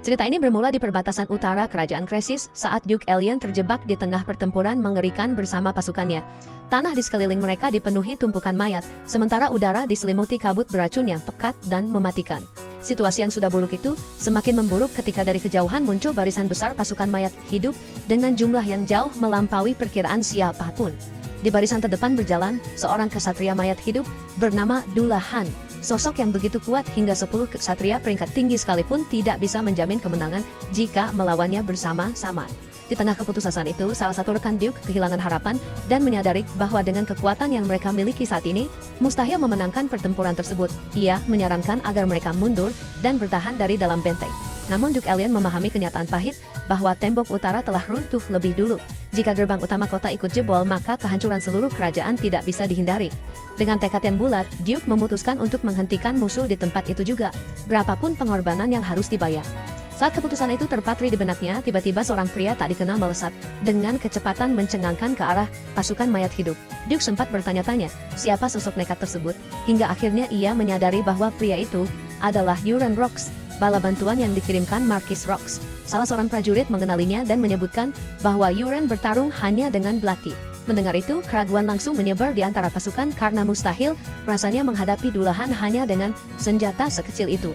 Cerita ini bermula di perbatasan utara kerajaan Kresis saat Duke Alien terjebak di tengah pertempuran mengerikan bersama pasukannya. Tanah di sekeliling mereka dipenuhi tumpukan mayat, sementara udara diselimuti kabut beracun yang pekat dan mematikan. Situasi yang sudah buruk itu semakin memburuk ketika dari kejauhan muncul barisan besar pasukan mayat hidup dengan jumlah yang jauh melampaui perkiraan siapapun. Di barisan terdepan berjalan seorang kesatria mayat hidup bernama Dullahan. Sosok yang begitu kuat hingga 10 kesatria peringkat tinggi sekalipun tidak bisa menjamin kemenangan jika melawannya bersama-sama. Di tengah keputusasaan itu, salah satu rekan Duke kehilangan harapan dan menyadari bahwa dengan kekuatan yang mereka miliki saat ini, mustahil memenangkan pertempuran tersebut. Ia menyarankan agar mereka mundur dan bertahan dari dalam benteng. Namun Duke Alien memahami kenyataan pahit bahwa tembok utara telah runtuh lebih dulu. Jika gerbang utama kota ikut jebol, maka kehancuran seluruh kerajaan tidak bisa dihindari. Dengan tekad yang bulat, Duke memutuskan untuk menghentikan musuh di tempat itu juga, berapapun pengorbanan yang harus dibayar. Saat keputusan itu terpatri di benaknya, tiba-tiba seorang pria tak dikenal melesat dengan kecepatan mencengangkan ke arah pasukan mayat hidup. Duke sempat bertanya-tanya, siapa sosok nekat tersebut, hingga akhirnya ia menyadari bahwa pria itu adalah Euron Rox, bala bantuan yang dikirimkan Marquis Rox. Salah seorang prajurit mengenalinya dan menyebutkan bahwa Euron bertarung hanya dengan belati. Mendengar itu, keraguan langsung menyebar di antara pasukan karena mustahil rasanya menghadapi Dullahan hanya dengan senjata sekecil itu.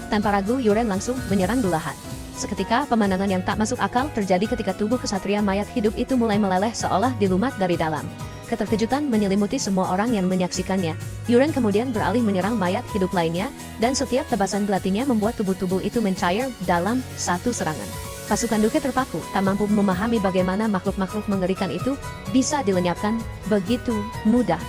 Tanpa ragu, Euron langsung menyerang Dullahan. Seketika, pemandangan yang tak masuk akal terjadi ketika tubuh kesatria mayat hidup itu mulai meleleh seolah dilumat dari dalam. Keterkejutan menyelimuti semua orang yang menyaksikannya. Euron kemudian beralih menyerang mayat hidup lainnya, dan setiap tebasan belatinya membuat tubuh-tubuh itu mencair dalam satu serangan. Pasukan Duke terpaku, tak mampu memahami bagaimana makhluk-makhluk mengerikan itu bisa dilenyapkan begitu mudah.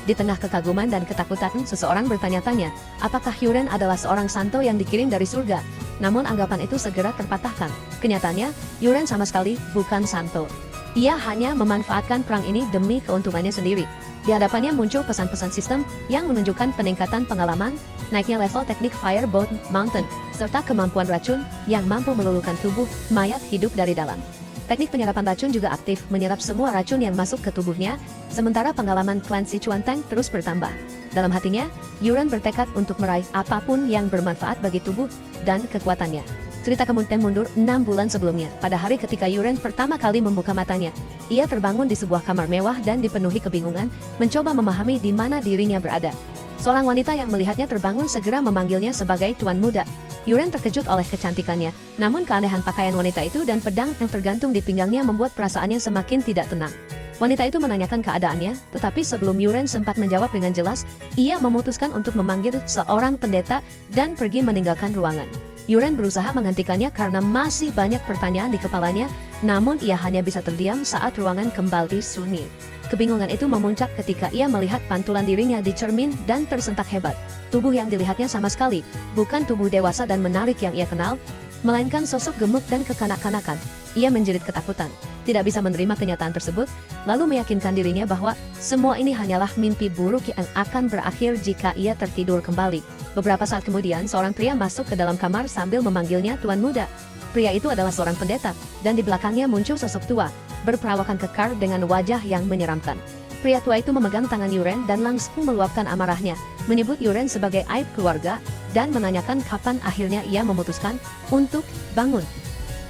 Di tengah kekaguman dan ketakutan, seseorang bertanya-tanya, apakah Euron adalah seorang santo yang dikirim dari surga? Namun anggapan itu segera terpatahkan. Kenyataannya, Euron sama sekali bukan santo. Ia hanya memanfaatkan perang ini demi keuntungannya sendiri. Di hadapannya muncul pesan-pesan sistem yang menunjukkan peningkatan pengalaman, naiknya level teknik Firebolt Mountain, serta kemampuan racun yang mampu meluluhkan tubuh mayat hidup dari dalam. Teknik penyerapan racun juga aktif menyerap semua racun yang masuk ke tubuhnya, sementara pengalaman klan Sichuan Tang terus bertambah. Dalam hatinya, Euron bertekad untuk meraih apapun yang bermanfaat bagi tubuh dan kekuatannya. Cerita kemudian mundur 6 bulan sebelumnya, pada hari ketika Euron pertama kali membuka matanya. Ia terbangun di sebuah kamar mewah dan dipenuhi kebingungan, mencoba memahami di mana dirinya berada. Seorang wanita yang melihatnya terbangun segera memanggilnya sebagai Tuan Muda. Euron terkejut oleh kecantikannya, namun keanehan pakaian wanita itu dan pedang yang tergantung di pinggangnya membuat perasaannya semakin tidak tenang. Wanita itu menanyakan keadaannya, tetapi sebelum Euron sempat menjawab dengan jelas, ia memutuskan untuk memanggil seorang pendeta dan pergi meninggalkan ruangan. Euron berusaha menghentikannya karena masih banyak pertanyaan di kepalanya, namun ia hanya bisa terdiam saat ruangan kembali sunyi. Kebingungan itu memuncak ketika ia melihat pantulan dirinya di cermin dan tersentak hebat. Tubuh yang dilihatnya sama sekali bukan tubuh dewasa dan menarik yang ia kenal, melainkan sosok gemuk dan kekanak-kanakan. Ia menjerit ketakutan, tidak bisa menerima kenyataan tersebut, lalu meyakinkan dirinya bahwa semua ini hanyalah mimpi buruk yang akan berakhir jika ia tertidur kembali. Beberapa saat kemudian, seorang pria masuk ke dalam kamar sambil memanggilnya Tuan Muda. Pria itu adalah seorang pendeta, dan di belakangnya muncul sosok tua, berperawakan kekar dengan wajah yang menyeramkan. Pria tua itu memegang tangan Euron dan langsung meluapkan amarahnya, menyebut Euron sebagai aib keluarga, dan menanyakan kapan akhirnya ia memutuskan untuk bangun.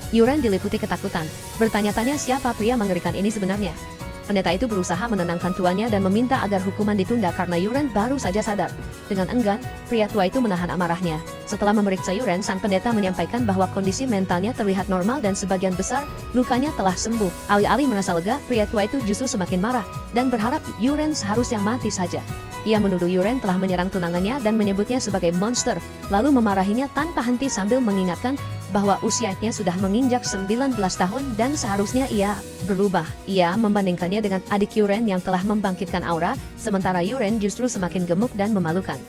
Euron diliputi ketakutan, bertanya-tanya siapa pria mengerikan ini sebenarnya. Pendeta itu berusaha menenangkan tuannya dan meminta agar hukuman ditunda karena Euron baru saja sadar. Dengan enggan, pria tua itu menahan amarahnya. Setelah memeriksa Euron, sang pendeta menyampaikan bahwa kondisi mentalnya terlihat normal dan sebagian besar lukanya telah sembuh. Alih-alih merasa lega, pria tua itu justru semakin marah dan berharap Euron seharusnya mati saja. Ia menuduh Euron telah menyerang tunangannya dan menyebutnya sebagai monster, lalu memarahinya tanpa henti sambil mengingatkan bahwa usianya sudah menginjak 19 tahun dan seharusnya ia berubah. Ia membandingkannya dengan adik Euron yang telah membangkitkan aura, sementara Euron justru semakin gemuk dan memalukan.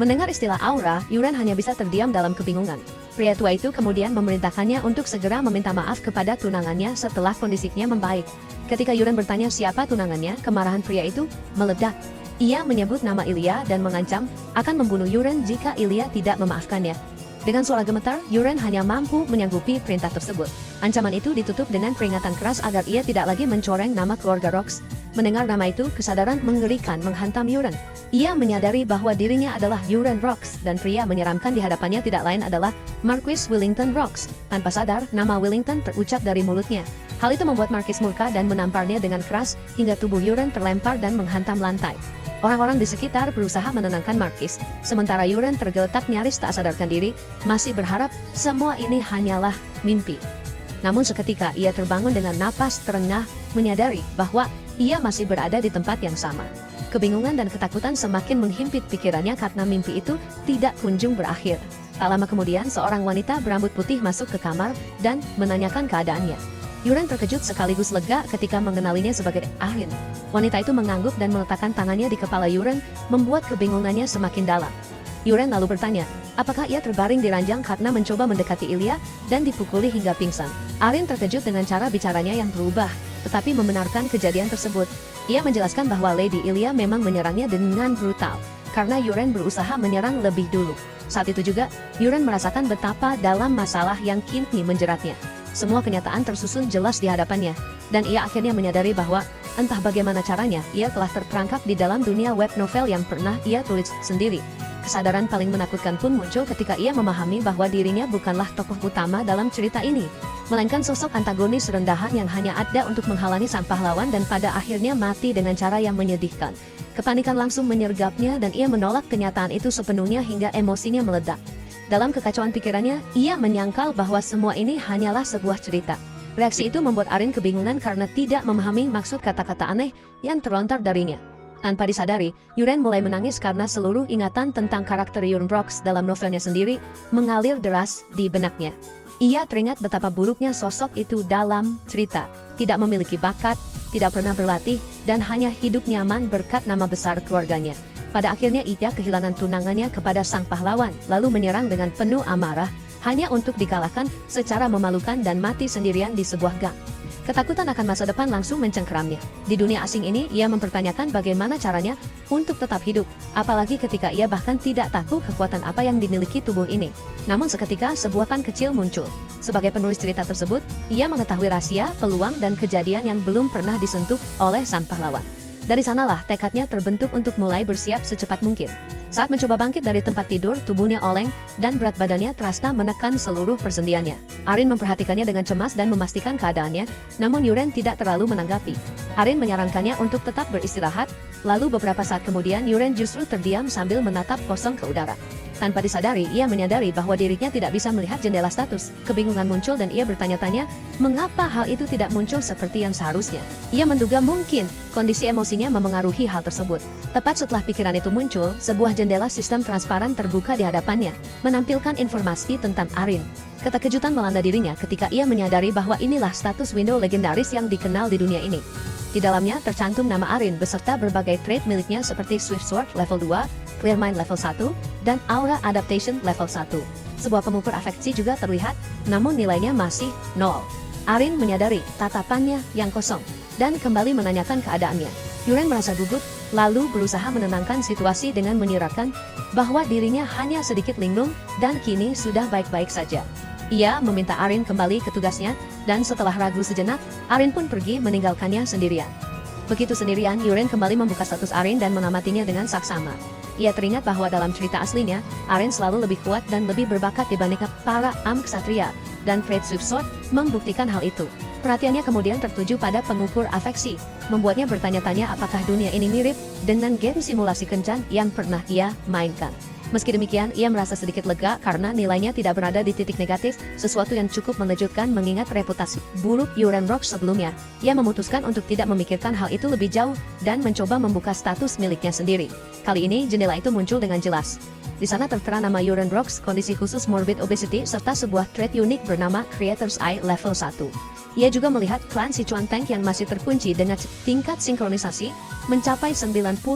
Mendengar istilah aura, Euron hanya bisa terdiam dalam kebingungan. Pria tua itu kemudian memerintahkannya untuk segera meminta maaf kepada tunangannya setelah kondisinya membaik. Ketika Euron bertanya siapa tunangannya, kemarahan pria itu meledak. Ia menyebut nama Ilya dan mengancam akan membunuh Euron jika Ilya tidak memaafkannya. Dengan suara gemetar, Yuren hanya mampu menyanggupi perintah tersebut. Ancaman itu ditutup dengan peringatan keras agar ia tidak lagi mencoreng nama keluarga Rocks. Mendengar nama itu, kesadaran mengerikan menghantam Yuren. Ia menyadari bahwa dirinya adalah Yuren Rocks, dan pria menyeramkan di hadapannya tidak lain adalah Marquis Wellington Rocks. Tanpa sadar, nama Wellington terucap dari mulutnya. Hal itu membuat Marquis murka dan menamparnya dengan keras, hingga tubuh Yuren terlempar dan menghantam lantai. Orang-orang di sekitar berusaha menenangkan Marquis, sementara Yuren tergeletak nyaris tak sadarkan diri, masih berharap semua ini hanyalah mimpi. Namun seketika ia terbangun dengan napas terengah, menyadari bahwa ia masih berada di tempat yang sama. Kebingungan dan ketakutan semakin menghimpit pikirannya karena mimpi itu tidak kunjung berakhir. Tak lama kemudian, seorang wanita berambut putih masuk ke kamar dan menanyakan keadaannya. Yuren terkejut sekaligus lega ketika mengenalinya sebagai Arin. Wanita itu mengangguk dan meletakkan tangannya di kepala Yuren, membuat kebingungannya semakin dalam. Yuren lalu bertanya, apakah ia terbaring di ranjang karena mencoba mendekati Ilya dan dipukuli hingga pingsan. Arin terkejut dengan cara bicaranya yang berubah, tetapi membenarkan kejadian tersebut. Ia menjelaskan bahwa Lady Ilya memang menyerangnya dengan brutal, karena Yuren berusaha menyerang lebih dulu. Saat itu juga, Yuren merasakan betapa dalam masalah yang kini menjeratnya. Semua kenyataan tersusun jelas di hadapannya, dan ia akhirnya menyadari bahwa, entah bagaimana caranya, ia telah terperangkap di dalam dunia web novel yang pernah ia tulis sendiri. Kesadaran paling menakutkan pun muncul ketika ia memahami bahwa dirinya bukanlah tokoh utama dalam cerita ini, melainkan sosok antagonis rendahan yang hanya ada untuk menghalangi sang pahlawan dan pada akhirnya mati dengan cara yang menyedihkan. Kepanikan langsung menyergapnya dan ia menolak kenyataan itu sepenuhnya hingga emosinya meledak. Dalam kekacauan pikirannya, ia menyangkal bahwa semua ini hanyalah sebuah cerita. Reaksi itu membuat Arin kebingungan karena tidak memahami maksud kata-kata aneh yang terlontar darinya. Tanpa disadari, Yuren mulai menangis karena seluruh ingatan tentang karakter Yuren Rocks dalam novelnya sendiri mengalir deras di benaknya. Ia teringat betapa buruknya sosok itu dalam cerita, tidak memiliki bakat, tidak pernah berlatih, dan hanya hidup nyaman berkat nama besar keluarganya. Pada akhirnya ia kehilangan tunangannya kepada sang pahlawan, lalu menyerang dengan penuh amarah, hanya untuk dikalahkan secara memalukan dan mati sendirian di sebuah gang. Ketakutan akan masa depan langsung mencengkeramnya. Di dunia asing ini, ia mempertanyakan bagaimana caranya untuk tetap hidup, apalagi ketika ia bahkan tidak tahu kekuatan apa yang dimiliki tubuh ini. Namun seketika, sebuah pan kecil muncul. Sebagai penulis cerita tersebut, ia mengetahui rahasia, peluang, dan kejadian yang belum pernah disentuh oleh sang pahlawan. Dari sanalah tekadnya terbentuk untuk mulai bersiap secepat mungkin. Saat mencoba bangkit dari tempat tidur, tubuhnya oleng, dan berat badannya terasa menekan seluruh persendiannya. Arin memperhatikannya dengan cemas dan memastikan keadaannya, namun Yuren tidak terlalu menanggapi. Arin menyarankannya untuk tetap beristirahat, lalu beberapa saat kemudian Yuren justru terdiam sambil menatap kosong ke udara. Tanpa disadari, ia menyadari bahwa dirinya tidak bisa melihat jendela status. Kebingungan muncul dan ia bertanya-tanya, mengapa hal itu tidak muncul seperti yang seharusnya. Ia menduga mungkin kondisi emosinya memengaruhi hal tersebut. Tepat setelah pikiran itu muncul, sebuah jendela sistem transparan terbuka di hadapannya, menampilkan informasi tentang Arin. Keterkejutan melanda dirinya ketika ia menyadari bahwa inilah status window legendaris yang dikenal di dunia ini. Di dalamnya tercantum nama Arin beserta berbagai trait miliknya seperti Swift Sword level 2, Clear Mind level 1, dan Aura Adaptation level 1. Sebuah pengukur afeksi juga terlihat, namun nilainya masih 0. Arin menyadari tatapannya yang kosong, dan kembali menanyakan keadaannya. Yuren merasa gugup, lalu berusaha menenangkan situasi dengan menyiratkan bahwa dirinya hanya sedikit linglung dan kini sudah baik-baik saja. Ia meminta Arin kembali ke tugasnya, dan setelah ragu sejenak, Arin pun pergi meninggalkannya sendirian. Begitu sendirian, Yuren kembali membuka status Arin dan mengamatinya dengan saksama. Ia teringat bahwa dalam cerita aslinya, Arin selalu lebih kuat dan lebih berbakat dibandingkan para ksatria, dan trait Swift Sword membuktikan hal itu. Perhatiannya kemudian tertuju pada pengukur afeksi, membuatnya bertanya-tanya apakah dunia ini mirip dengan game simulasi kencan yang pernah ia mainkan. Meski demikian, ia merasa sedikit lega karena nilainya tidak berada di titik negatif, sesuatu yang cukup mengejutkan mengingat reputasi buruk Yuren Rocks sebelumnya. Ia memutuskan untuk tidak memikirkan hal itu lebih jauh dan mencoba membuka status miliknya sendiri. Kali ini, jendela itu muncul dengan jelas. Di sana tertera nama Yuren Rocks, kondisi khusus morbid obesity, serta sebuah trait unik bernama Creator's Eye level 1. Ia juga melihat klan Sichuan Tank yang masih terkunci dengan tingkat sinkronisasi mencapai 99,9%.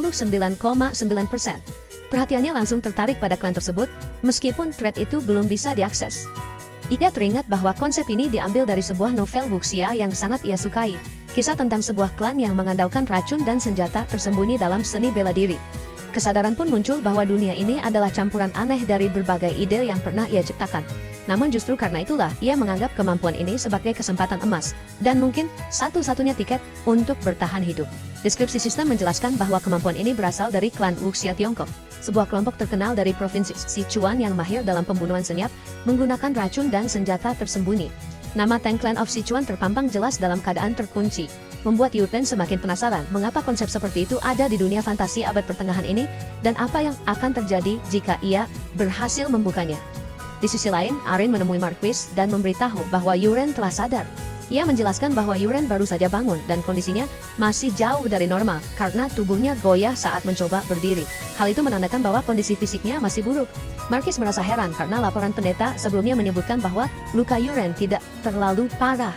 Perhatiannya langsung tertarik pada klan tersebut, meskipun trait itu belum bisa diakses. Ia teringat bahwa konsep ini diambil dari sebuah novel wuxia yang sangat ia sukai, kisah tentang sebuah klan yang mengandalkan racun dan senjata tersembunyi dalam seni bela diri. Kesadaran pun muncul bahwa dunia ini adalah campuran aneh dari berbagai ide yang pernah ia ciptakan. Namun justru karena itulah ia menganggap kemampuan ini sebagai kesempatan emas, dan mungkin satu-satunya tiket untuk bertahan hidup. Deskripsi sistem menjelaskan bahwa kemampuan ini berasal dari klan Wuxia Tiongkok, sebuah kelompok terkenal dari provinsi Sichuan yang mahir dalam pembunuhan senyap, menggunakan racun dan senjata tersembunyi. Nama Tang Clan of Sichuan terpampang jelas dalam keadaan terkunci, membuat Yuten semakin penasaran mengapa konsep seperti itu ada di dunia fantasi abad pertengahan ini, dan apa yang akan terjadi jika ia berhasil membukanya. Di sisi lain, Arin menemui Marquis dan memberitahu bahwa Yuren telah sadar. Ia menjelaskan bahwa Yuren baru saja bangun dan kondisinya masih jauh dari normal karena tubuhnya goyah saat mencoba berdiri. Hal itu menandakan bahwa kondisi fisiknya masih buruk. Marquis merasa heran karena laporan pendeta sebelumnya menyebutkan bahwa luka Yuren tidak terlalu parah.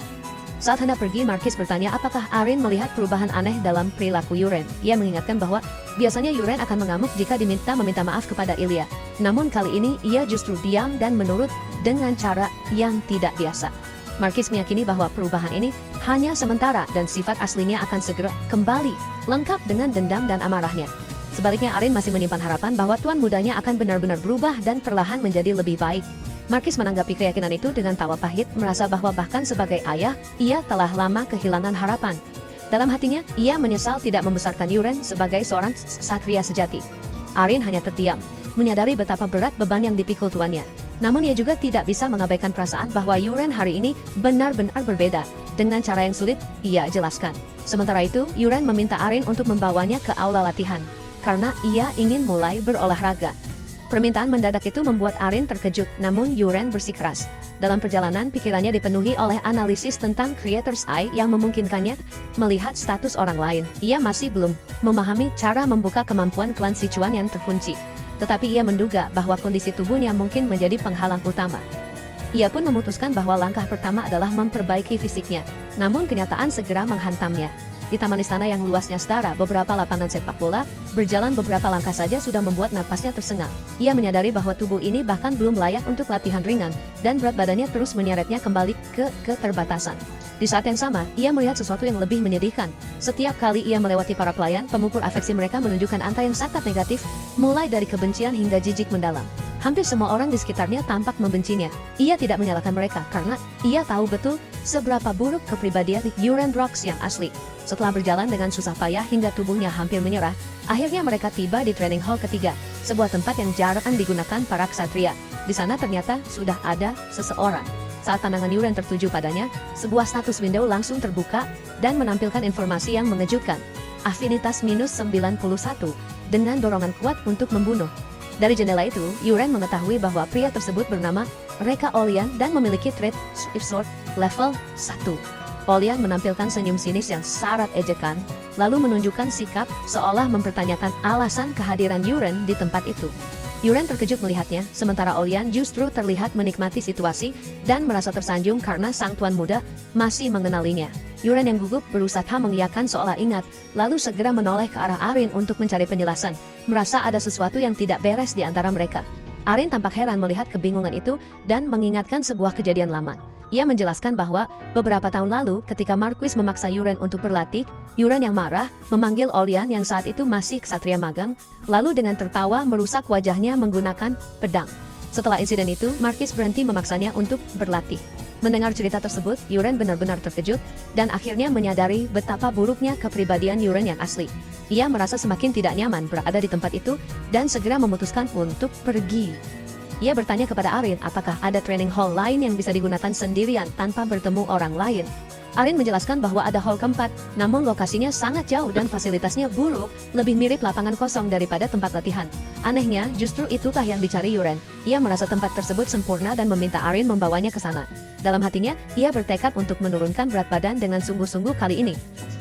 Saat hendak pergi, Marquis bertanya apakah Arin melihat perubahan aneh dalam perilaku Yuren. Ia mengingatkan bahwa biasanya Yuren akan mengamuk jika meminta maaf kepada Ilya. Namun kali ini ia justru diam dan menurut dengan cara yang tidak biasa. Marquis meyakini bahwa perubahan ini hanya sementara dan sifat aslinya akan segera kembali, lengkap dengan dendam dan amarahnya. Sebaliknya, Arin masih menyimpan harapan bahwa tuan mudanya akan benar-benar berubah dan perlahan menjadi lebih baik. Marquis menanggapi keyakinan itu dengan tawa pahit, merasa bahwa bahkan sebagai ayah, ia telah lama kehilangan harapan. Dalam hatinya, ia menyesal tidak membesarkan Yuren sebagai seorang satria sejati. Arin hanya terdiam, menyadari betapa berat beban yang dipikul tuannya. Namun ia juga tidak bisa mengabaikan perasaan bahwa Yuren hari ini benar-benar berbeda. Dengan cara yang sulit, ia jelaskan. Sementara itu, Yuren meminta Arin untuk membawanya ke aula latihan, karena ia ingin mulai berolahraga. Permintaan mendadak itu membuat Arin terkejut, namun Yuren bersikeras. Dalam perjalanan, pikirannya dipenuhi oleh analisis tentang Creator's Eye yang memungkinkannya melihat status orang lain. Ia masih belum memahami cara membuka kemampuan klan Sichuan yang terkunci. Tetapi ia menduga bahwa kondisi tubuhnya mungkin menjadi penghalang utama. Ia pun memutuskan bahwa langkah pertama adalah memperbaiki fisiknya. Namun kenyataan segera menghantamnya. Di taman istana yang luasnya setara beberapa lapangan sepak bola, berjalan beberapa langkah saja sudah membuat napasnya tersengal. Ia menyadari bahwa tubuh ini bahkan belum layak untuk latihan ringan, dan berat badannya terus menyeretnya kembali ke keterbatasan. Di saat yang sama, ia melihat sesuatu yang lebih menyedihkan. Setiap kali ia melewati para pelayan, pemukul afeksi mereka menunjukkan angka yang sangat negatif, mulai dari kebencian hingga jijik mendalam. Hampir semua orang di sekitarnya tampak membencinya. Ia tidak menyalahkan mereka karena ia tahu betul seberapa buruk kepribadian Yuren Rox yang asli. Setelah berjalan dengan susah payah hingga tubuhnya hampir menyerah, akhirnya mereka tiba di training hall ketiga, sebuah tempat yang jarang digunakan para ksatria. Di sana ternyata sudah ada seseorang. Saat pandangan Yuren tertuju padanya, sebuah status window langsung terbuka dan menampilkan informasi yang mengejutkan. Afinitas -91 dengan dorongan kuat untuk membunuh. Dari jendela itu, Yuren mengetahui bahwa pria tersebut bernama Reka Olian dan memiliki trait Swift Sword level 1. Olian menampilkan senyum sinis yang syarat ejekan, lalu menunjukkan sikap seolah mempertanyakan alasan kehadiran Yuren di tempat itu. Yuren terkejut melihatnya, sementara Olian justru terlihat menikmati situasi dan merasa tersanjung karena sang tuan muda masih mengenalinya. Yuren yang gugup berusaha mengiyakan seolah ingat, lalu segera menoleh ke arah Arin untuk mencari penjelasan, merasa ada sesuatu yang tidak beres di antara mereka. Arin tampak heran melihat kebingungan itu dan mengingatkan sebuah kejadian lama. Ia menjelaskan bahwa beberapa tahun lalu ketika Marquis memaksa Yuren untuk berlatih, Yuren yang marah memanggil Olian yang saat itu masih ksatria magang, lalu dengan tertawa merusak wajahnya menggunakan pedang. Setelah insiden itu, Marquis berhenti memaksanya untuk berlatih. Mendengar cerita tersebut, Yuren benar-benar terkejut dan akhirnya menyadari betapa buruknya kepribadian Yuren yang asli. Ia merasa semakin tidak nyaman berada di tempat itu dan segera memutuskan untuk pergi. Ia bertanya kepada Arin apakah ada training hall lain yang bisa digunakan sendirian tanpa bertemu orang lain. Arin menjelaskan bahwa ada hall keempat, namun lokasinya sangat jauh dan fasilitasnya buruk, lebih mirip lapangan kosong daripada tempat latihan. Anehnya, justru itukah yang dicari Yuren. Ia merasa tempat tersebut sempurna dan meminta Arin membawanya ke sana. Dalam hatinya, ia bertekad untuk menurunkan berat badan dengan sungguh-sungguh kali ini.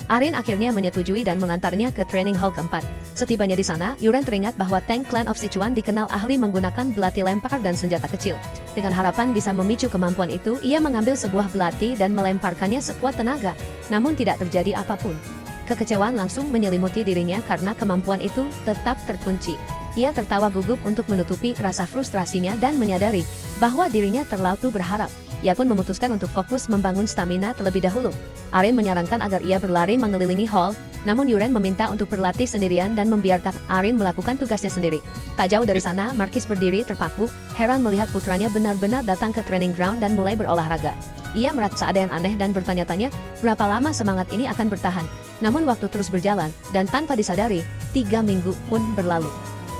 Arin akhirnya menyetujui dan mengantarnya ke training hall keempat. Setibanya di sana, Yuren teringat bahwa Tang Clan of Sichuan dikenal ahli menggunakan belati lempar dan senjata kecil. Dengan harapan bisa memicu kemampuan itu, ia mengambil sebuah belati dan melemparkannya sekuat tenaga, namun tidak terjadi apapun. Kekecewaan langsung menyelimuti dirinya karena kemampuan itu tetap terkunci. ia tertawa gugup untuk menutupi rasa frustrasinya dan menyadari bahwa dirinya terlalu berharap. Ia pun memutuskan untuk fokus membangun stamina terlebih dahulu. Arin menyarankan agar ia berlari mengelilingi hall, namun Yuren meminta untuk berlatih sendirian dan membiarkan Arin melakukan tugasnya sendiri. Tak jauh dari sana, Marquis berdiri terpaku, heran melihat putranya benar-benar datang ke training ground dan mulai berolahraga. Ia merasa ada yang aneh dan bertanya-tanya, berapa lama semangat ini akan bertahan. Namun waktu terus berjalan, dan tanpa disadari, 3 minggu pun berlalu.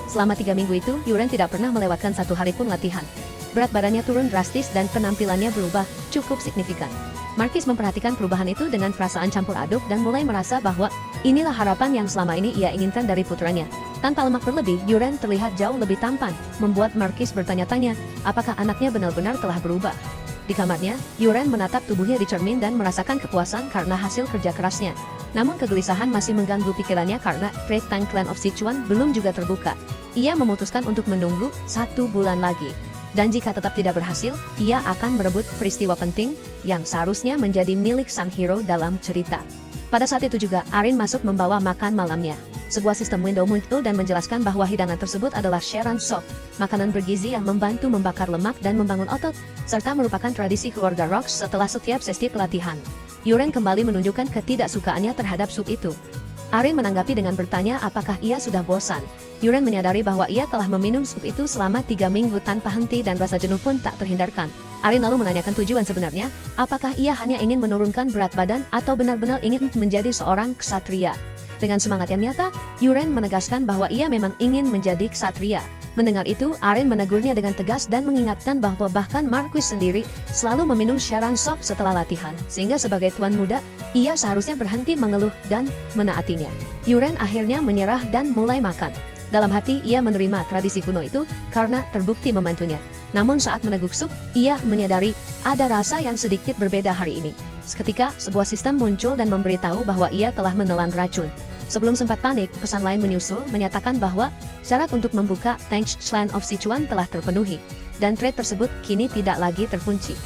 Selama 3 minggu itu, Yuren tidak pernah melewatkan satu hari pun latihan. Berat badannya turun drastis dan penampilannya berubah cukup signifikan. Marquis memperhatikan perubahan itu dengan perasaan campur aduk dan mulai merasa bahwa inilah harapan yang selama ini ia inginkan dari putranya. Tanpa lemak berlebih, Yuren terlihat jauh lebih tampan, membuat Marquis bertanya-tanya, apakah anaknya benar-benar telah berubah. Di kamarnya, Yuren menatap tubuhnya di cermin dan merasakan kepuasan karena hasil kerja kerasnya. Namun kegelisahan masih mengganggu pikirannya karena Great Tang Clan of Sichuan belum juga terbuka. Ia memutuskan untuk menunggu 1 bulan lagi. Dan jika tetap tidak berhasil, ia akan merebut peristiwa penting yang seharusnya menjadi milik sang hero dalam cerita. Pada saat itu juga, Arin masuk membawa makan malamnya. Sebuah sistem window muncul dan menjelaskan bahwa hidangan tersebut adalah Sheran Sop, makanan bergizi yang membantu membakar lemak dan membangun otot, serta merupakan tradisi keluarga Rocks setelah setiap sesi pelatihan. Yuren kembali menunjukkan ketidaksukaannya terhadap sup itu. Arin menanggapi dengan bertanya apakah ia sudah bosan. Yuren menyadari bahwa ia telah meminum sup itu selama 3 minggu tanpa henti dan rasa jenuh pun tak terhindarkan. Arin lalu menanyakan tujuan sebenarnya, apakah ia hanya ingin menurunkan berat badan atau benar-benar ingin menjadi seorang ksatria. Dengan semangat yang nyata, Yuren menegaskan bahwa ia memang ingin menjadi ksatria. Mendengar itu, Arin menegurnya dengan tegas dan mengingatkan bahwa bahkan Marquis sendiri selalu meminum Sheran Sop setelah latihan, sehingga sebagai tuan muda, ia seharusnya berhenti mengeluh dan menaatinya. Yuren akhirnya menyerah dan mulai makan. Dalam hati, ia menerima tradisi kuno itu karena terbukti membantunya. Namun saat meneguk sup, ia menyadari ada rasa yang sedikit berbeda hari ini. Seketika, sebuah sistem muncul dan memberitahu bahwa ia telah menelan racun. Sebelum sempat panik, pesan lain menyusul menyatakan bahwa syarat untuk membuka Tang Clan of Sichuan telah terpenuhi, dan trade tersebut kini tidak lagi terkunci.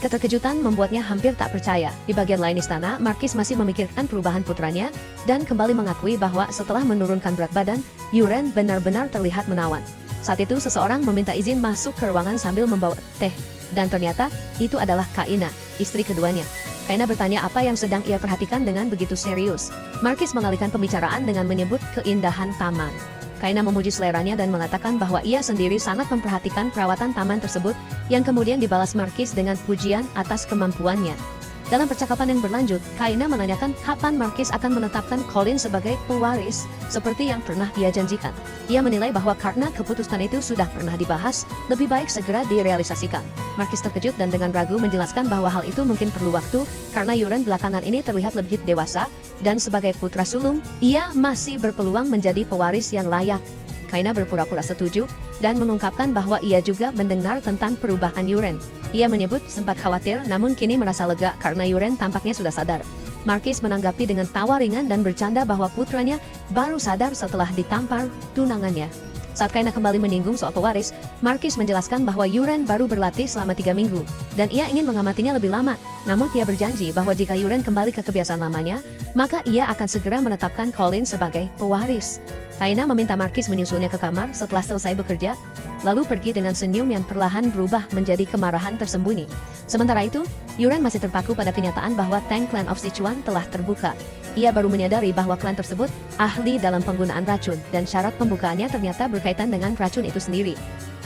Keterkejutan membuatnya hampir tak percaya. Di bagian lain istana, Marquis masih memikirkan perubahan putranya, dan kembali mengakui bahwa setelah menurunkan berat badan, Yuren benar-benar terlihat menawan. Saat itu seseorang meminta izin masuk ke ruangan sambil membawa teh, dan ternyata itu adalah Kaina, istri keduanya. Kaina bertanya apa yang sedang ia perhatikan dengan begitu serius. Marquis mengalihkan pembicaraan dengan menyebut keindahan taman. Kaina memuji seleranya dan mengatakan bahwa ia sendiri sangat memperhatikan perawatan taman tersebut, yang kemudian dibalas Marquis dengan pujian atas kemampuannya. Dalam percakapan yang berlanjut, Kaina menanyakan kapan Marquis akan menetapkan Colin sebagai pewaris, seperti yang pernah dia janjikan. Ia menilai bahwa karena keputusan itu sudah pernah dibahas, lebih baik segera direalisasikan. Marquis terkejut dan dengan ragu menjelaskan bahwa hal itu mungkin perlu waktu, karena Yuren belakangan ini terlihat lebih dewasa, dan sebagai putra sulung, ia masih berpeluang menjadi pewaris yang layak. Kaina berpura-pura setuju, dan mengungkapkan bahwa ia juga mendengar tentang perubahan Yuren. Ia menyebut sempat khawatir namun kini merasa lega karena Yuren tampaknya sudah sadar. Marquis menanggapi dengan tawa ringan dan bercanda bahwa putranya baru sadar setelah ditampar tunangannya. Saat Kaina kembali menyinggung soal pewaris, Marquis menjelaskan bahwa Yuren baru berlatih selama 3 minggu, dan ia ingin mengamatinya lebih lama. Namun ia berjanji bahwa jika Yuren kembali ke kebiasaan lamanya, maka ia akan segera menetapkan Colin sebagai pewaris. Kaina meminta Marquis menyusulnya ke kamar setelah selesai bekerja, lalu pergi dengan senyum yang perlahan berubah menjadi kemarahan tersembunyi. Sementara itu, Yuren masih terpaku pada kenyataan bahwa Tang Clan of Sichuan telah terbuka. Ia baru menyadari bahwa klan tersebut ahli dalam penggunaan racun, dan syarat pembukaannya ternyata berkaitan dengan racun itu sendiri.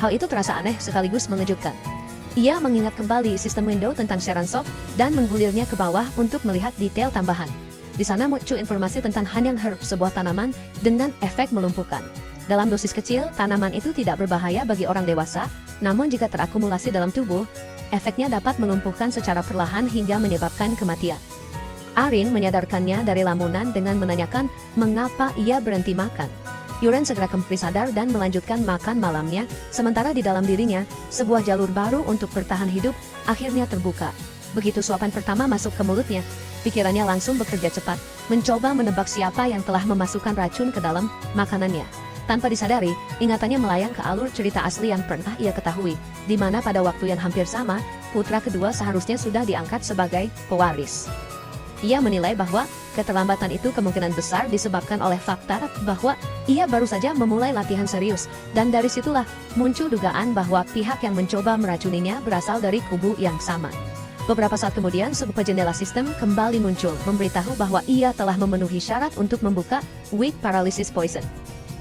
Hal itu terasa aneh sekaligus mengejutkan. Ia mengingat kembali sistem window tentang Sheran Sop dan menggulirnya ke bawah untuk melihat detail tambahan. Di sana muncul informasi tentang Hanyang Herb, sebuah tanaman dengan efek melumpuhkan. Dalam dosis kecil, tanaman itu tidak berbahaya bagi orang dewasa, namun jika terakumulasi dalam tubuh, efeknya dapat melumpuhkan secara perlahan hingga menyebabkan kematian. Arin menyadarkannya dari lamunan dengan menanyakan mengapa ia berhenti makan. Yuren segera kembali sadar dan melanjutkan makan malamnya, sementara di dalam dirinya, sebuah jalur baru untuk bertahan hidup akhirnya terbuka. Begitu suapan pertama masuk ke mulutnya, pikirannya langsung bekerja cepat, mencoba menebak siapa yang telah memasukkan racun ke dalam makanannya. Tanpa disadari, ingatannya melayang ke alur cerita asli yang pernah ia ketahui, di mana pada waktu yang hampir sama, putra kedua seharusnya sudah diangkat sebagai pewaris. Ia menilai bahwa keterlambatan itu kemungkinan besar disebabkan oleh fakta bahwa ia baru saja memulai latihan serius, dan dari situlah muncul dugaan bahwa pihak yang mencoba meracuninya berasal dari kubu yang sama. Beberapa saat kemudian, sebuah jendela sistem kembali muncul, memberitahu bahwa ia telah memenuhi syarat untuk membuka weak paralysis poison.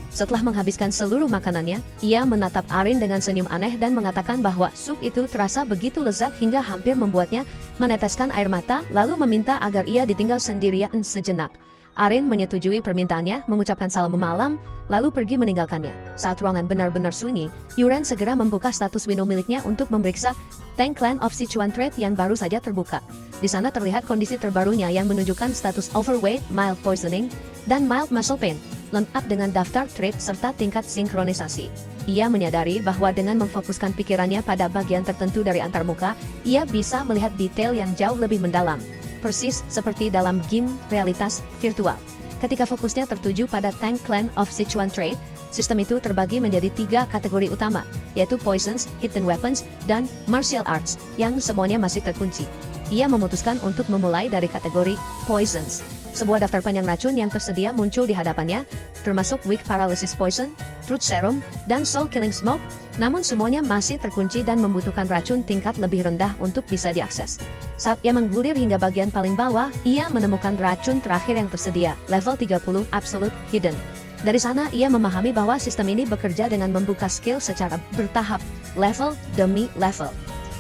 Setelah menghabiskan seluruh makanannya, ia menatap Arin dengan senyum aneh dan mengatakan bahwa sup itu terasa begitu lezat hingga hampir membuatnya meneteskan air mata, lalu meminta agar ia ditinggal sendirian sejenak. Arin menyetujui permintaannya, mengucapkan salam malam, lalu pergi meninggalkannya. Saat ruangan benar-benar sunyi, Yuren segera membuka status window miliknya untuk memeriksa Tank Clan of Sichuan Trade yang baru saja terbuka. Di sana terlihat kondisi terbarunya yang menunjukkan status overweight, mild poisoning, dan mild muscle pain, lengkap dengan daftar trade serta tingkat sinkronisasi. Ia menyadari bahwa dengan memfokuskan pikirannya pada bagian tertentu dari antarmuka, ia bisa melihat detail yang jauh lebih mendalam. Persis seperti dalam game realitas virtual. Ketika fokusnya tertuju pada Tank Clan of Sichuan Trade, sistem itu terbagi menjadi 3 kategori utama, yaitu Poisons, Hidden Weapons, dan Martial Arts, yang semuanya masih terkunci. Ia memutuskan untuk memulai dari kategori Poisons. Sebuah daftar panjang racun yang tersedia muncul di hadapannya, termasuk Weak Paralysis Poison, Truth Serum, dan Soul Killing Smoke, namun semuanya masih terkunci dan membutuhkan racun tingkat lebih rendah untuk bisa diakses. Saat ia menggulir hingga bagian paling bawah, ia menemukan racun terakhir yang tersedia, level 30 Absolute Hidden. Dari sana ia memahami bahwa sistem ini bekerja dengan membuka skill secara bertahap, level demi level.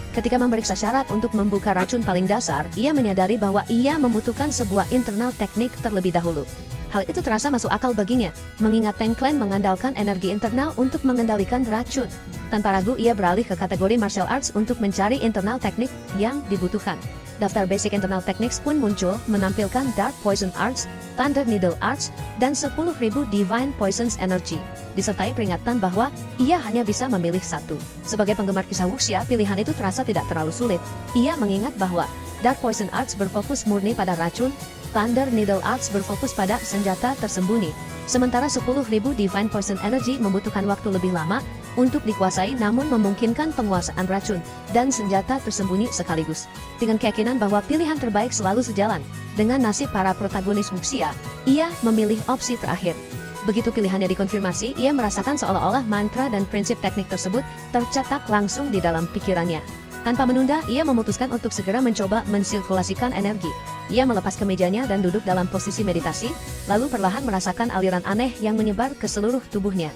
Ketika memeriksa syarat untuk membuka racun paling dasar, ia menyadari bahwa ia membutuhkan sebuah internal teknik terlebih dahulu. Hal itu terasa masuk akal baginya, mengingat Tank Clan mengandalkan energi internal untuk mengendalikan racun. Tanpa ragu ia beralih ke kategori Martial Arts untuk mencari internal teknik yang dibutuhkan. Daftar basic internal techniques pun muncul, menampilkan Dark Poison Arts, Thunder Needle Arts, dan 10.000 Divine Poisons Energy, disertai peringatan bahwa ia hanya bisa memilih satu. Sebagai penggemar kisah wuxia, pilihan itu terasa tidak terlalu sulit. Ia mengingat bahwa Dark Poison Arts berfokus murni pada racun, Thunder Needle Arts berfokus pada senjata tersembunyi, sementara 10.000 Divine Poison Energy membutuhkan waktu lebih lama untuk dikuasai namun memungkinkan penguasaan racun dan senjata tersembunyi sekaligus. Dengan keyakinan bahwa pilihan terbaik selalu sejalan dengan nasib para protagonis wuxia, ia memilih opsi terakhir. Begitu pilihannya dikonfirmasi, ia merasakan seolah-olah mantra dan prinsip teknik tersebut tercetak langsung di dalam pikirannya. Tanpa menunda, ia memutuskan untuk segera mencoba mensirkulasikan energi. Ia melepas kemejanya dan duduk dalam posisi meditasi, lalu perlahan merasakan aliran aneh yang menyebar ke seluruh tubuhnya.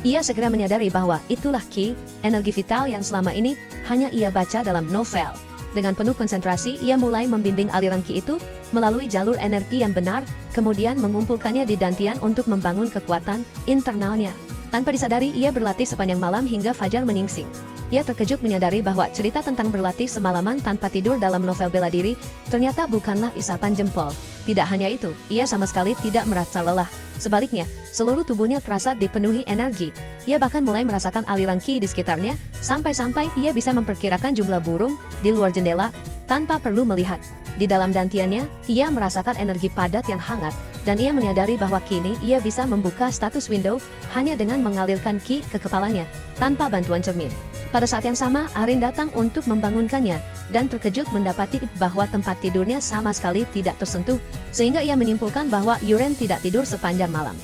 Ia segera menyadari bahwa itulah ki, energi vital yang selama ini hanya ia baca dalam novel. Dengan penuh konsentrasi, ia mulai membimbing aliran ki itu melalui jalur energi yang benar, kemudian mengumpulkannya di dantian untuk membangun kekuatan internalnya. Tanpa disadari, ia berlatih sepanjang malam hingga fajar menyingsing. Ia terkejut menyadari bahwa cerita tentang berlatih semalaman tanpa tidur dalam novel bela diri ternyata bukanlah isapan jempol. Tidak hanya itu, ia sama sekali tidak merasa lelah. Sebaliknya, seluruh tubuhnya terasa dipenuhi energi. Ia bahkan mulai merasakan aliran ki di sekitarnya, sampai-sampai ia bisa memperkirakan jumlah burung di luar jendela tanpa perlu melihat. Di dalam dantiannya, ia merasakan energi padat yang hangat, dan ia menyadari bahwa kini ia bisa membuka status window hanya dengan mengalirkan ki ke kepalanya, tanpa bantuan cermin. Pada saat yang sama, Arin datang untuk membangunkannya, dan terkejut mendapati bahwa tempat tidurnya sama sekali tidak tersentuh, sehingga ia menyimpulkan bahwa Yuren tidak tidur sepanjang malam.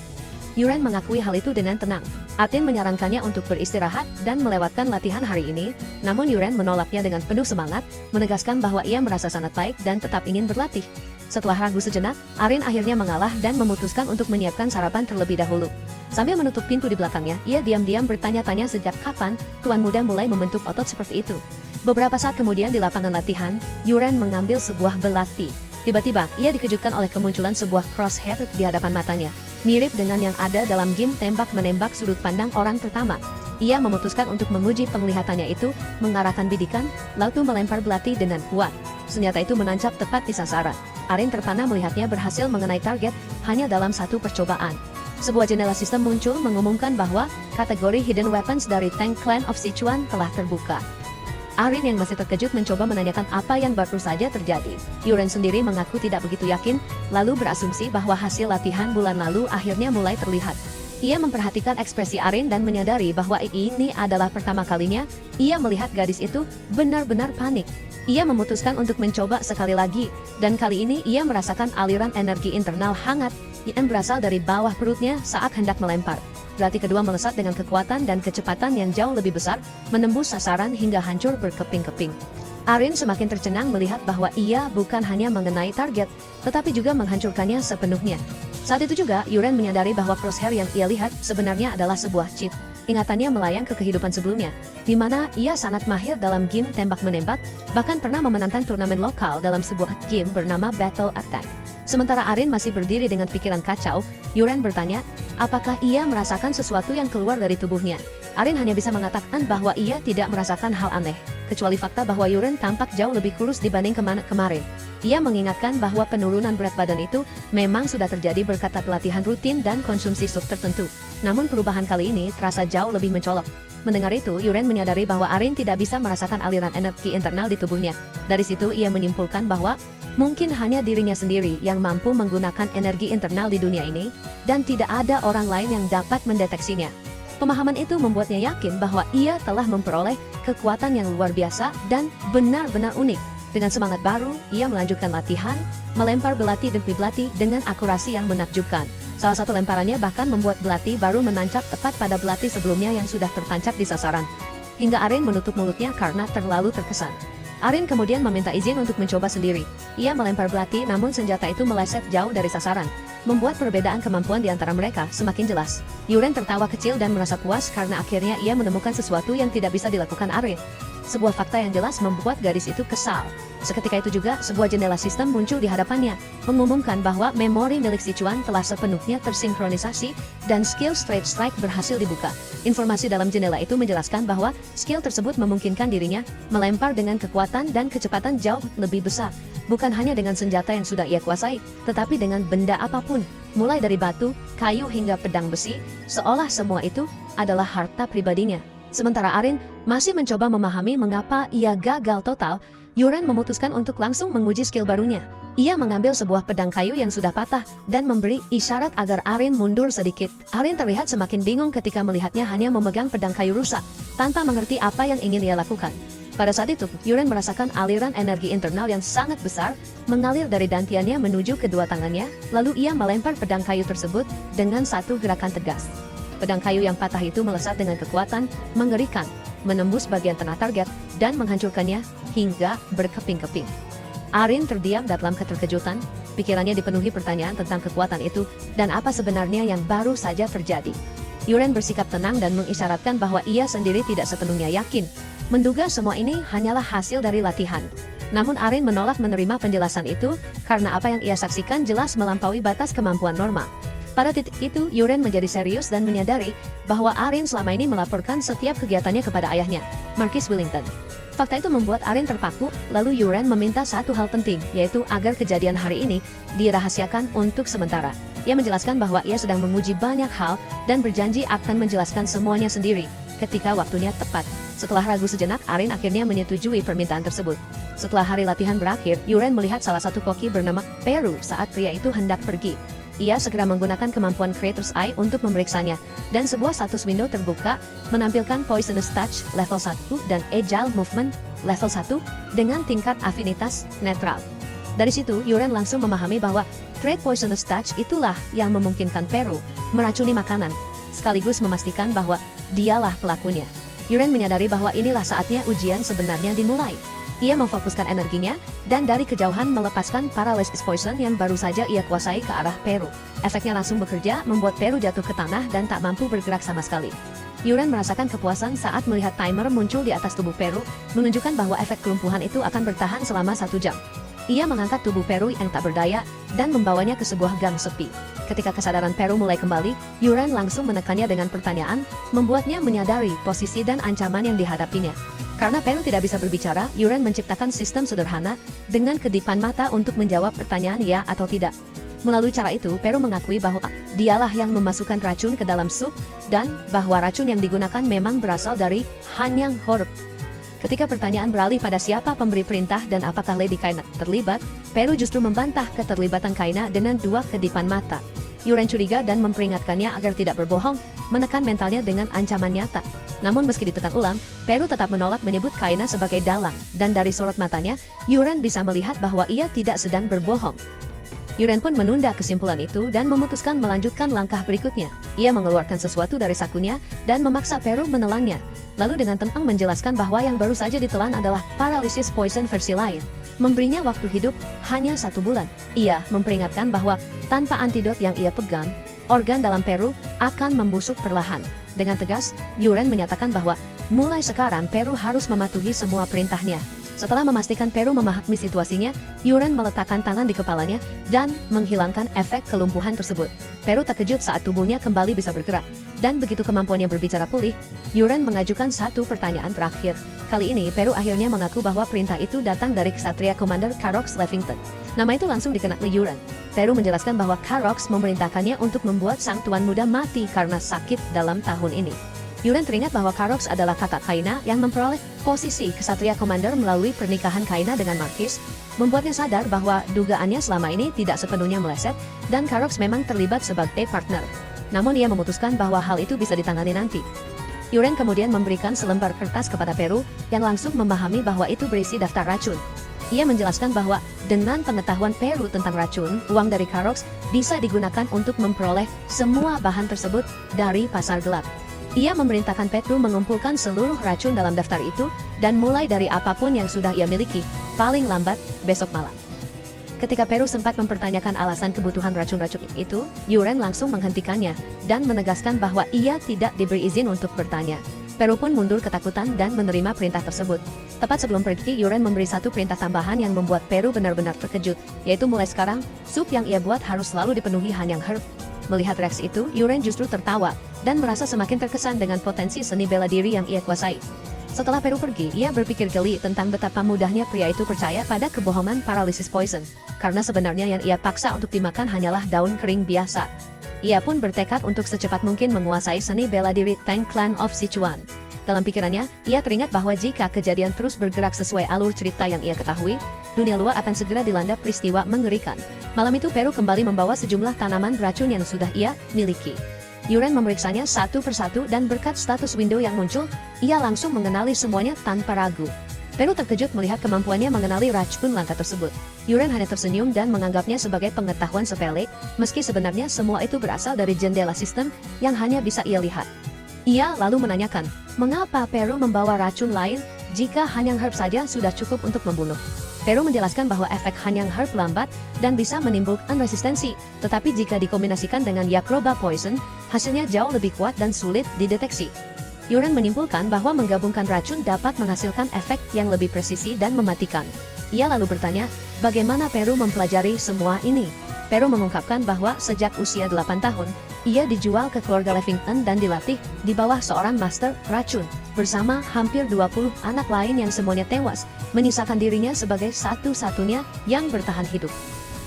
Yuren mengakui hal itu dengan tenang. Atin menyarankannya untuk beristirahat dan melewatkan latihan hari ini, namun Yuren menolaknya dengan penuh semangat, menegaskan bahwa ia merasa sangat baik dan tetap ingin berlatih. Setelah ragu sejenak, Arin akhirnya mengalah dan memutuskan untuk menyiapkan sarapan terlebih dahulu. Sambil menutup pintu di belakangnya, ia diam-diam bertanya-tanya sejak kapan tuan muda mulai membentuk otot seperti itu. Beberapa saat kemudian di lapangan latihan, Yuren mengambil sebuah belati. Tiba-tiba, ia dikejutkan oleh kemunculan sebuah crosshair di hadapan matanya, mirip dengan yang ada dalam game tembak-menembak sudut pandang orang pertama. Ia memutuskan untuk menguji penglihatannya itu, mengarahkan bidikan, lalu melempar belati dengan kuat. Senjata itu menancap tepat di sasaran. Arin terpana melihatnya berhasil mengenai target hanya dalam satu percobaan. Sebuah jendela sistem muncul mengumumkan bahwa kategori Hidden Weapons dari Tank Clan of Sichuan telah terbuka. Arin yang masih terkejut mencoba menanyakan apa yang baru saja terjadi. Yuren sendiri mengaku tidak begitu yakin, lalu berasumsi bahwa hasil latihan bulan lalu akhirnya mulai terlihat. Ia memperhatikan ekspresi Arin dan menyadari bahwa ini adalah pertama kalinya ia melihat gadis itu benar-benar panik. Ia memutuskan untuk mencoba sekali lagi, dan kali ini ia merasakan aliran energi internal hangat yang berasal dari bawah perutnya saat hendak melempar. Belati kedua melesat dengan kekuatan dan kecepatan yang jauh lebih besar, menembus sasaran hingga hancur berkeping-keping. Arin semakin tercengang melihat bahwa ia bukan hanya mengenai target, tetapi juga menghancurkannya sepenuhnya. Saat itu juga, Yuren menyadari bahwa crosshair yang ia lihat sebenarnya adalah sebuah cheat. Ingatannya melayang ke kehidupan sebelumnya, di mana ia sangat mahir dalam game tembak-menembak, bahkan pernah memenangkan turnamen lokal dalam sebuah game bernama Battle Attack. Sementara Arin masih berdiri dengan pikiran kacau, Yuren bertanya, apakah ia merasakan sesuatu yang keluar dari tubuhnya. Arin hanya bisa mengatakan bahwa ia tidak merasakan hal aneh, kecuali fakta bahwa Yuren tampak jauh lebih kurus dibanding kemarin. Ia mengingatkan bahwa penurunan berat badan itu memang sudah terjadi berkat pelatihan rutin dan konsumsi sup tertentu. Namun perubahan kali ini terasa jauh lebih mencolok. Mendengar itu, Yuren menyadari bahwa Arin tidak bisa merasakan aliran energi internal di tubuhnya. Dari situ ia menyimpulkan bahwa mungkin hanya dirinya sendiri yang mampu menggunakan energi internal di dunia ini, dan tidak ada orang lain yang dapat mendeteksinya. Pemahaman itu membuatnya yakin bahwa ia telah memperoleh kekuatan yang luar biasa dan benar-benar unik. Dengan semangat baru, ia melanjutkan latihan, melempar belati demi belati dengan akurasi yang menakjubkan. Salah satu lemparannya bahkan membuat belati baru menancap tepat pada belati sebelumnya yang sudah tertancap di sasaran. Hingga Arin menutup mulutnya karena terlalu terkesan. Arin kemudian meminta izin untuk mencoba sendiri. Ia melempar belati namun senjata itu meleset jauh dari sasaran, membuat perbedaan kemampuan di antara mereka semakin jelas. Yuren tertawa kecil dan merasa puas karena akhirnya ia menemukan sesuatu yang tidak bisa dilakukan Arin. Sebuah fakta yang jelas membuat gadis itu kesal. Seketika itu juga, sebuah jendela sistem muncul di hadapannya, mengumumkan bahwa memori milik Sichuan telah sepenuhnya tersinkronisasi dan skill Straight Strike berhasil dibuka. Informasi dalam jendela itu menjelaskan bahwa skill tersebut memungkinkan dirinya melempar dengan kekuatan dan kecepatan jauh lebih besar. Bukan hanya dengan senjata yang sudah ia kuasai, tetapi dengan benda apapun, mulai dari batu, kayu hingga pedang besi, seolah semua itu adalah harta pribadinya. Sementara Arin masih mencoba memahami mengapa ia gagal total, Yuren memutuskan untuk langsung menguji skill barunya. Ia mengambil sebuah pedang kayu yang sudah patah dan memberi isyarat agar Arin mundur sedikit. Arin terlihat semakin bingung ketika melihatnya hanya memegang pedang kayu rusak, tanpa mengerti apa yang ingin ia lakukan. Pada saat itu, Yuren merasakan aliran energi internal yang sangat besar mengalir dari dantiannya menuju kedua tangannya, lalu ia melempar pedang kayu tersebut dengan satu gerakan tegas. Pedang kayu yang patah itu melesat dengan kekuatan mengerikan, menembus bagian tengah target, dan menghancurkannya hingga berkeping-keping. Arin terdiam dalam keterkejutan, pikirannya dipenuhi pertanyaan tentang kekuatan itu, dan apa sebenarnya yang baru saja terjadi. Yuren bersikap tenang dan mengisyaratkan bahwa ia sendiri tidak sepenuhnya yakin, menduga semua ini hanyalah hasil dari latihan. Namun Arin menolak menerima penjelasan itu, karena apa yang ia saksikan jelas melampaui batas kemampuan normal. Pada titik itu, Yuren menjadi serius dan menyadari bahwa Arin selama ini melaporkan setiap kegiatannya kepada ayahnya, Marquis Wellington. Fakta itu membuat Arin terpaku, lalu Yuren meminta satu hal penting, yaitu agar kejadian hari ini dirahasiakan untuk sementara. Ia menjelaskan bahwa ia sedang menguji banyak hal dan berjanji akan menjelaskan semuanya sendiri ketika waktunya tepat. Setelah ragu sejenak, Arin akhirnya menyetujui permintaan tersebut. Setelah hari latihan berakhir, Yuren melihat salah satu koki bernama Peru saat pria itu hendak pergi. Ia segera menggunakan kemampuan Creator's Eye untuk memeriksanya, dan sebuah status window terbuka, menampilkan Poisonous Touch level 1 dan Agile Movement level 1 dengan tingkat afinitas netral. Dari situ, Yuren langsung memahami bahwa Trait Poisonous Touch itulah yang memungkinkan Peru meracuni makanan, sekaligus memastikan bahwa dialah pelakunya. Yuren menyadari bahwa inilah saatnya ujian sebenarnya dimulai. Ia memfokuskan energinya, dan dari kejauhan melepaskan Paralysis Poison yang baru saja ia kuasai ke arah Peru. Efeknya langsung bekerja, membuat Peru jatuh ke tanah dan tak mampu bergerak sama sekali. Yuren merasakan kepuasan saat melihat timer muncul di atas tubuh Peru, menunjukkan bahwa efek kelumpuhan itu akan bertahan selama 1 jam. Ia mengangkat tubuh Peru yang tak berdaya, dan membawanya ke sebuah gang sepi. Ketika kesadaran Peru mulai kembali, Yuren langsung menekannya dengan pertanyaan, membuatnya menyadari posisi dan ancaman yang dihadapinya. Karena Peru tidak bisa berbicara, Yuren menciptakan sistem sederhana dengan kedipan mata untuk menjawab pertanyaan ya atau tidak. Melalui cara itu, Peru mengakui bahwa dialah yang memasukkan racun ke dalam sup, dan bahwa racun yang digunakan memang berasal dari Hanyang Horb. Ketika pertanyaan beralih pada siapa pemberi perintah dan apakah Lady Kaina terlibat, Peru justru membantah keterlibatan Kaina dengan 2 kedipan mata. Yuren curiga dan memperingatkannya agar tidak berbohong, menekan mentalnya dengan ancaman nyata. Namun meski ditekan ulang, Peru tetap menolak menyebut Kaina sebagai dalang, dan dari sorot matanya, Yuren bisa melihat bahwa ia tidak sedang berbohong. Yuren pun menunda kesimpulan itu dan memutuskan melanjutkan langkah berikutnya. Ia mengeluarkan sesuatu dari sakunya dan memaksa Peru menelannya. Lalu dengan tenang menjelaskan bahwa yang baru saja ditelan adalah paralysis poison versi lain. Memberinya waktu hidup hanya 1 bulan. Ia memperingatkan bahwa tanpa antidot yang ia pegang, organ dalam Peru akan membusuk perlahan. Dengan tegas, Yuren menyatakan bahwa mulai sekarang Peru harus mematuhi semua perintahnya. Setelah memastikan Peru memahami situasinya, Yuren meletakkan tangan di kepalanya dan menghilangkan efek kelumpuhan tersebut. Peru terkejut saat tubuhnya kembali bisa bergerak. Dan begitu kemampuannya berbicara pulih, Yuren mengajukan satu pertanyaan terakhir. Kali ini Peru akhirnya mengaku bahwa perintah itu datang dari Ksatria Commander Karox Levington. Nama itu langsung dikenali Yuren. Peru menjelaskan bahwa Karox memerintahkannya untuk membuat sang tuan muda mati karena sakit dalam tahun ini. Yuren teringat bahwa Karox adalah kakak Kaina yang memperoleh posisi Ksatria Commander melalui pernikahan Kaina dengan Marquis, membuatnya sadar bahwa dugaannya selama ini tidak sepenuhnya meleset, dan Karox memang terlibat sebagai partner. Namun ia memutuskan bahwa hal itu bisa ditangani nanti. Yuren kemudian memberikan selembar kertas kepada Peru, yang langsung memahami bahwa itu berisi daftar racun. Ia menjelaskan bahwa dengan pengetahuan Peru tentang racun, uang dari Karox bisa digunakan untuk memperoleh semua bahan tersebut dari pasar gelap. Ia memerintahkan Peru mengumpulkan seluruh racun dalam daftar itu, dan mulai dari apapun yang sudah ia miliki, paling lambat besok malam. Ketika Peru sempat mempertanyakan alasan kebutuhan racun-racun itu, Yuren langsung menghentikannya, dan menegaskan bahwa ia tidak diberi izin untuk bertanya. Peru pun mundur ketakutan dan menerima perintah tersebut. Tepat sebelum pergi, Yuren memberi satu perintah tambahan yang membuat Peru benar-benar terkejut, yaitu mulai sekarang, sup yang ia buat harus selalu dipenuhi hanyang herb. Melihat reaksi itu, Yuren justru tertawa, dan merasa semakin terkesan dengan potensi seni bela diri yang ia kuasai. Setelah Peru pergi, ia berpikir geli tentang betapa mudahnya pria itu percaya pada kebohongan paralysis poison, karena sebenarnya yang ia paksa untuk dimakan hanyalah daun kering biasa. Ia pun bertekad untuk secepat mungkin menguasai seni bela diri Tang Clan of Sichuan. Dalam pikirannya, ia teringat bahwa jika kejadian terus bergerak sesuai alur cerita yang ia ketahui, dunia luar akan segera dilanda peristiwa mengerikan. Malam itu Peru kembali membawa sejumlah tanaman beracun yang sudah ia miliki. Yuren memeriksanya satu persatu dan berkat status window yang muncul, ia langsung mengenali semuanya tanpa ragu. Peru terkejut melihat kemampuannya mengenali racun langka tersebut. Yuren hanya tersenyum dan menganggapnya sebagai pengetahuan sepele, meski sebenarnya semua itu berasal dari jendela sistem yang hanya bisa ia lihat. Ia lalu menanyakan, mengapa Peru membawa racun lain jika hanyang herb saja sudah cukup untuk membunuh? Peru menjelaskan bahwa efek hanyang herb lambat dan bisa menimbulkan resistensi, tetapi jika dikombinasikan dengan Yakroba Poison, hasilnya jauh lebih kuat dan sulit dideteksi. Yuren menyimpulkan bahwa menggabungkan racun dapat menghasilkan efek yang lebih presisi dan mematikan. Ia lalu bertanya, bagaimana Peru mempelajari semua ini? Peru mengungkapkan bahwa sejak usia 8 tahun, ia dijual ke keluarga Levington dan dilatih di bawah seorang master racun, bersama hampir 20 anak lain yang semuanya tewas, menyisakan dirinya sebagai satu-satunya yang bertahan hidup.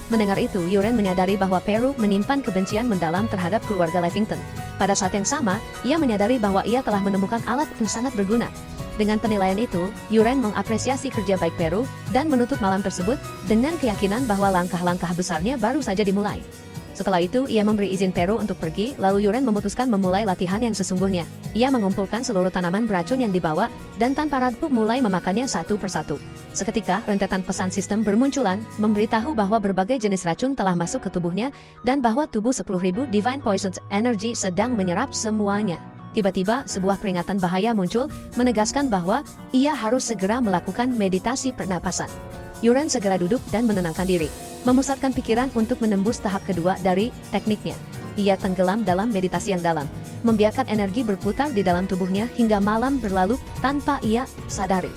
Mendengar itu, Yuren menyadari bahwa Peru menyimpan kebencian mendalam terhadap keluarga Levington. Pada saat yang sama, ia menyadari bahwa ia telah menemukan alat yang sangat berguna. Dengan penilaian itu, Yuren mengapresiasi kerja baik Peru dan menutup malam tersebut dengan keyakinan bahwa langkah-langkah besarnya baru saja dimulai. Setelah itu, ia memberi izin Peru untuk pergi, lalu Yuren memutuskan memulai latihan yang sesungguhnya. Ia mengumpulkan seluruh tanaman beracun yang dibawa, dan tanpa ragu mulai memakannya satu persatu. Seketika, rentetan pesan sistem bermunculan, memberitahu bahwa berbagai jenis racun telah masuk ke tubuhnya, dan bahwa tubuh 10.000 Divine Poisons Energy sedang menyerap semuanya. Tiba-tiba, sebuah peringatan bahaya muncul, menegaskan bahwa ia harus segera melakukan meditasi pernapasan. Yuren segera duduk dan menenangkan diri, memusatkan pikiran untuk menembus tahap kedua dari tekniknya. Ia tenggelam dalam meditasi yang dalam, membiarkan energi berputar di dalam tubuhnya hingga malam berlalu tanpa ia sadari.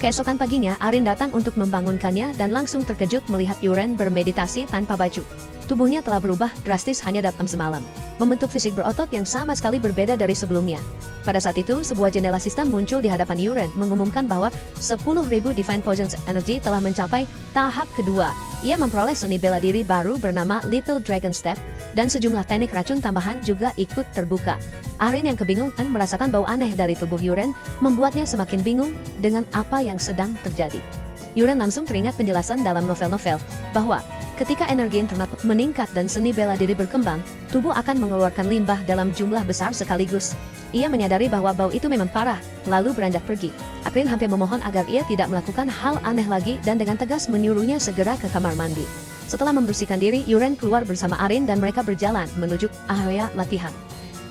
Keesokan paginya, Arin datang untuk membangunkannya dan langsung terkejut melihat Yuren bermeditasi tanpa baju. Tubuhnya telah berubah drastis hanya dalam semalam, membentuk fisik berotot yang sama sekali berbeda dari sebelumnya. Pada saat itu, sebuah jendela sistem muncul di hadapan Yuren, mengumumkan bahwa 10.000 Divine Poisons Energy telah mencapai tahap kedua. Ia memperoleh seni bela diri baru bernama Little Dragon Step, dan sejumlah teknik racun tambahan juga ikut terbuka. Arin yang kebingungan merasakan bau aneh dari tubuh Yuren, membuatnya semakin bingung dengan apa yang sedang terjadi. Yuren langsung teringat penjelasan dalam novel-novel, bahwa Ketika energi internal meningkat dan seni bela diri berkembang, tubuh akan mengeluarkan limbah dalam jumlah besar sekaligus. Ia menyadari bahwa bau itu memang parah, lalu beranjak pergi. Arin hampir memohon agar ia tidak melakukan hal aneh lagi dan dengan tegas menyuruhnya segera ke kamar mandi. Setelah membersihkan diri, Yuren keluar bersama Arin dan mereka berjalan menuju area latihan.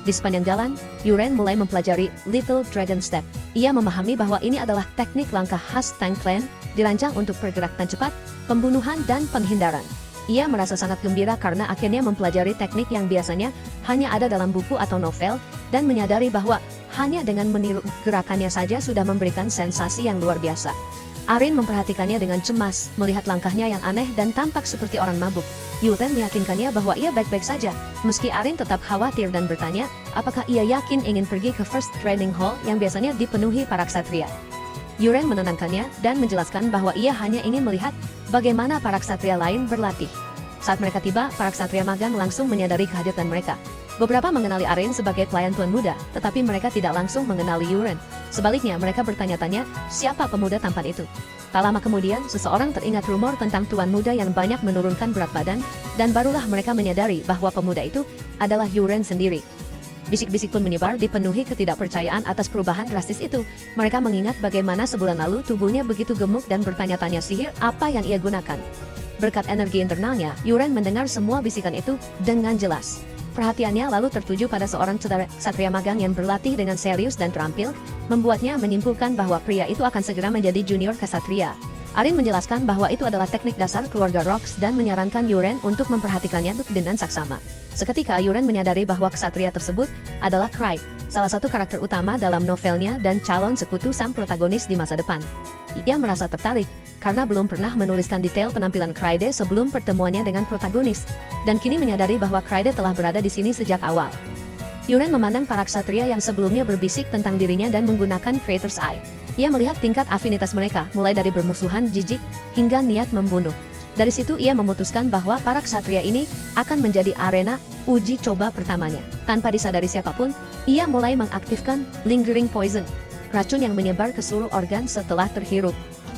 Di sepanjang jalan, Yuren mulai mempelajari Little Dragon Step. Ia memahami bahwa ini adalah teknik langkah khas Tang Clan, dirancang untuk pergerakan cepat, pembunuhan dan penghindaran. Ia merasa sangat gembira karena akhirnya mempelajari teknik yang biasanya hanya ada dalam buku atau novel, dan menyadari bahwa hanya dengan meniru gerakannya saja sudah memberikan sensasi yang luar biasa. Arin memperhatikannya dengan cemas, melihat langkahnya yang aneh dan tampak seperti orang mabuk. Yuren meyakinkannya bahwa ia baik-baik saja, meski Arin tetap khawatir dan bertanya, apakah ia yakin ingin pergi ke First Training Hall yang biasanya dipenuhi para ksatria. Yuren menenangkannya dan menjelaskan bahwa ia hanya ingin melihat bagaimana para ksatria lain berlatih. Saat mereka tiba, para ksatria magang langsung menyadari kehadiran mereka. Beberapa mengenali Arin sebagai pelayan tuan muda, tetapi mereka tidak langsung mengenali Yuren. Sebaliknya, mereka bertanya-tanya, siapa pemuda tampan itu? Tak lama kemudian, seseorang teringat rumor tentang tuan muda yang banyak menurunkan berat badan, dan barulah mereka menyadari bahwa pemuda itu adalah Yuren sendiri. Bisik-bisik pun menyebar dipenuhi ketidakpercayaan atas perubahan drastis itu. Mereka mengingat bagaimana sebulan lalu tubuhnya begitu gemuk dan bertanya-tanya sihir apa yang ia gunakan. Berkat energi internalnya, Yuren mendengar semua bisikan itu dengan jelas. Perhatiannya lalu tertuju pada seorang ksatria magang yang berlatih dengan serius dan terampil, membuatnya menyimpulkan bahwa pria itu akan segera menjadi junior ksatria. Arin menjelaskan bahwa itu adalah teknik dasar keluarga Rocks dan menyarankan Yuren untuk memperhatikannya dengan saksama. Seketika Yuren menyadari bahwa ksatria tersebut adalah Craig, salah satu karakter utama dalam novelnya dan calon sekutu sang protagonis di masa depan. Ia merasa tertarik, karena belum pernah menuliskan detail penampilan Craig sebelum pertemuannya dengan protagonis, dan kini menyadari bahwa Craig telah berada di sini sejak awal. Yuren memandang para ksatria yang sebelumnya berbisik tentang dirinya dan menggunakan Creator's Eye. Ia melihat tingkat afinitas mereka, mulai dari bermusuhan jijik hingga niat membunuh. Dari situ ia memutuskan bahwa para ksatria ini akan menjadi arena uji coba pertamanya. Tanpa disadari siapapun, ia mulai mengaktifkan Lingering Poison, racun yang menyebar ke seluruh organ setelah terhirup.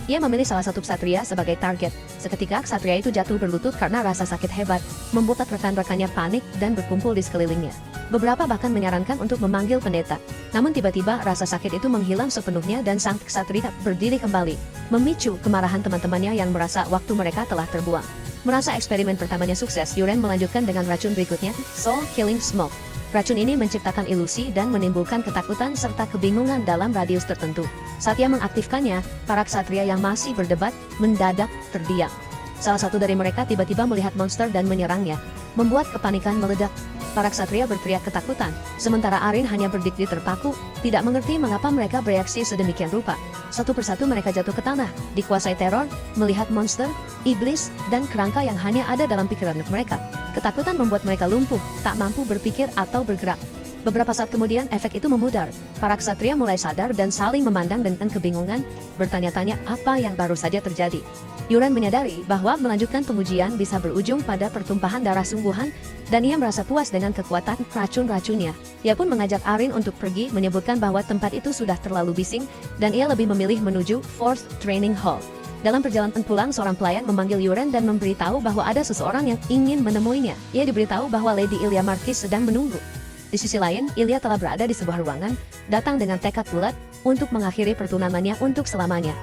Ia memilih salah satu ksatria sebagai target. Seketika ksatria itu jatuh berlutut karena rasa sakit hebat, membuat rekan-rekannya panik dan berkumpul di sekelilingnya. Beberapa bahkan menyarankan untuk memanggil pendeta. Namun tiba-tiba rasa sakit itu menghilang sepenuhnya dan sang ksatria berdiri kembali, memicu kemarahan teman-temannya yang merasa waktu mereka telah terbuang. Merasa eksperimen pertamanya sukses, Yuren melanjutkan dengan racun berikutnya, Soul Killing Smoke. Racun ini menciptakan ilusi dan menimbulkan ketakutan serta kebingungan dalam radius tertentu. Saat ia mengaktifkannya, para ksatria yang masih berdebat mendadak terdiam. Salah satu dari mereka tiba-tiba melihat monster dan menyerangnya, membuat kepanikan meledak. Para ksatria berteriak ketakutan, sementara Arin hanya berdiri terpaku, tidak mengerti mengapa mereka bereaksi sedemikian rupa. Satu persatu mereka jatuh ke tanah, dikuasai teror, melihat monster, iblis, dan kerangka yang hanya ada dalam pikiran mereka. Ketakutan membuat mereka lumpuh, tak mampu berpikir atau bergerak. Beberapa saat kemudian efek itu memudar. Para ksatria mulai sadar dan saling memandang dengan kebingungan, bertanya-tanya apa yang baru saja terjadi. Yuren menyadari bahwa melanjutkan pengujian bisa berujung pada pertumpahan darah sungguhan, dan ia merasa puas dengan kekuatan racun-racunnya. Ia pun mengajak Arin untuk pergi, menyebutkan bahwa tempat itu sudah terlalu bising, dan ia lebih memilih menuju Fourth Training Hall. Dalam perjalanan pulang, seorang pelayan memanggil Yuren dan memberitahu bahwa ada seseorang yang ingin menemuinya. Ia diberitahu bahwa Lady Ilya Marquis sedang menunggu. Di sisi lain, Ilya telah berada di sebuah ruangan, datang dengan tekad bulat untuk mengakhiri pertunangannya untuk selamanya.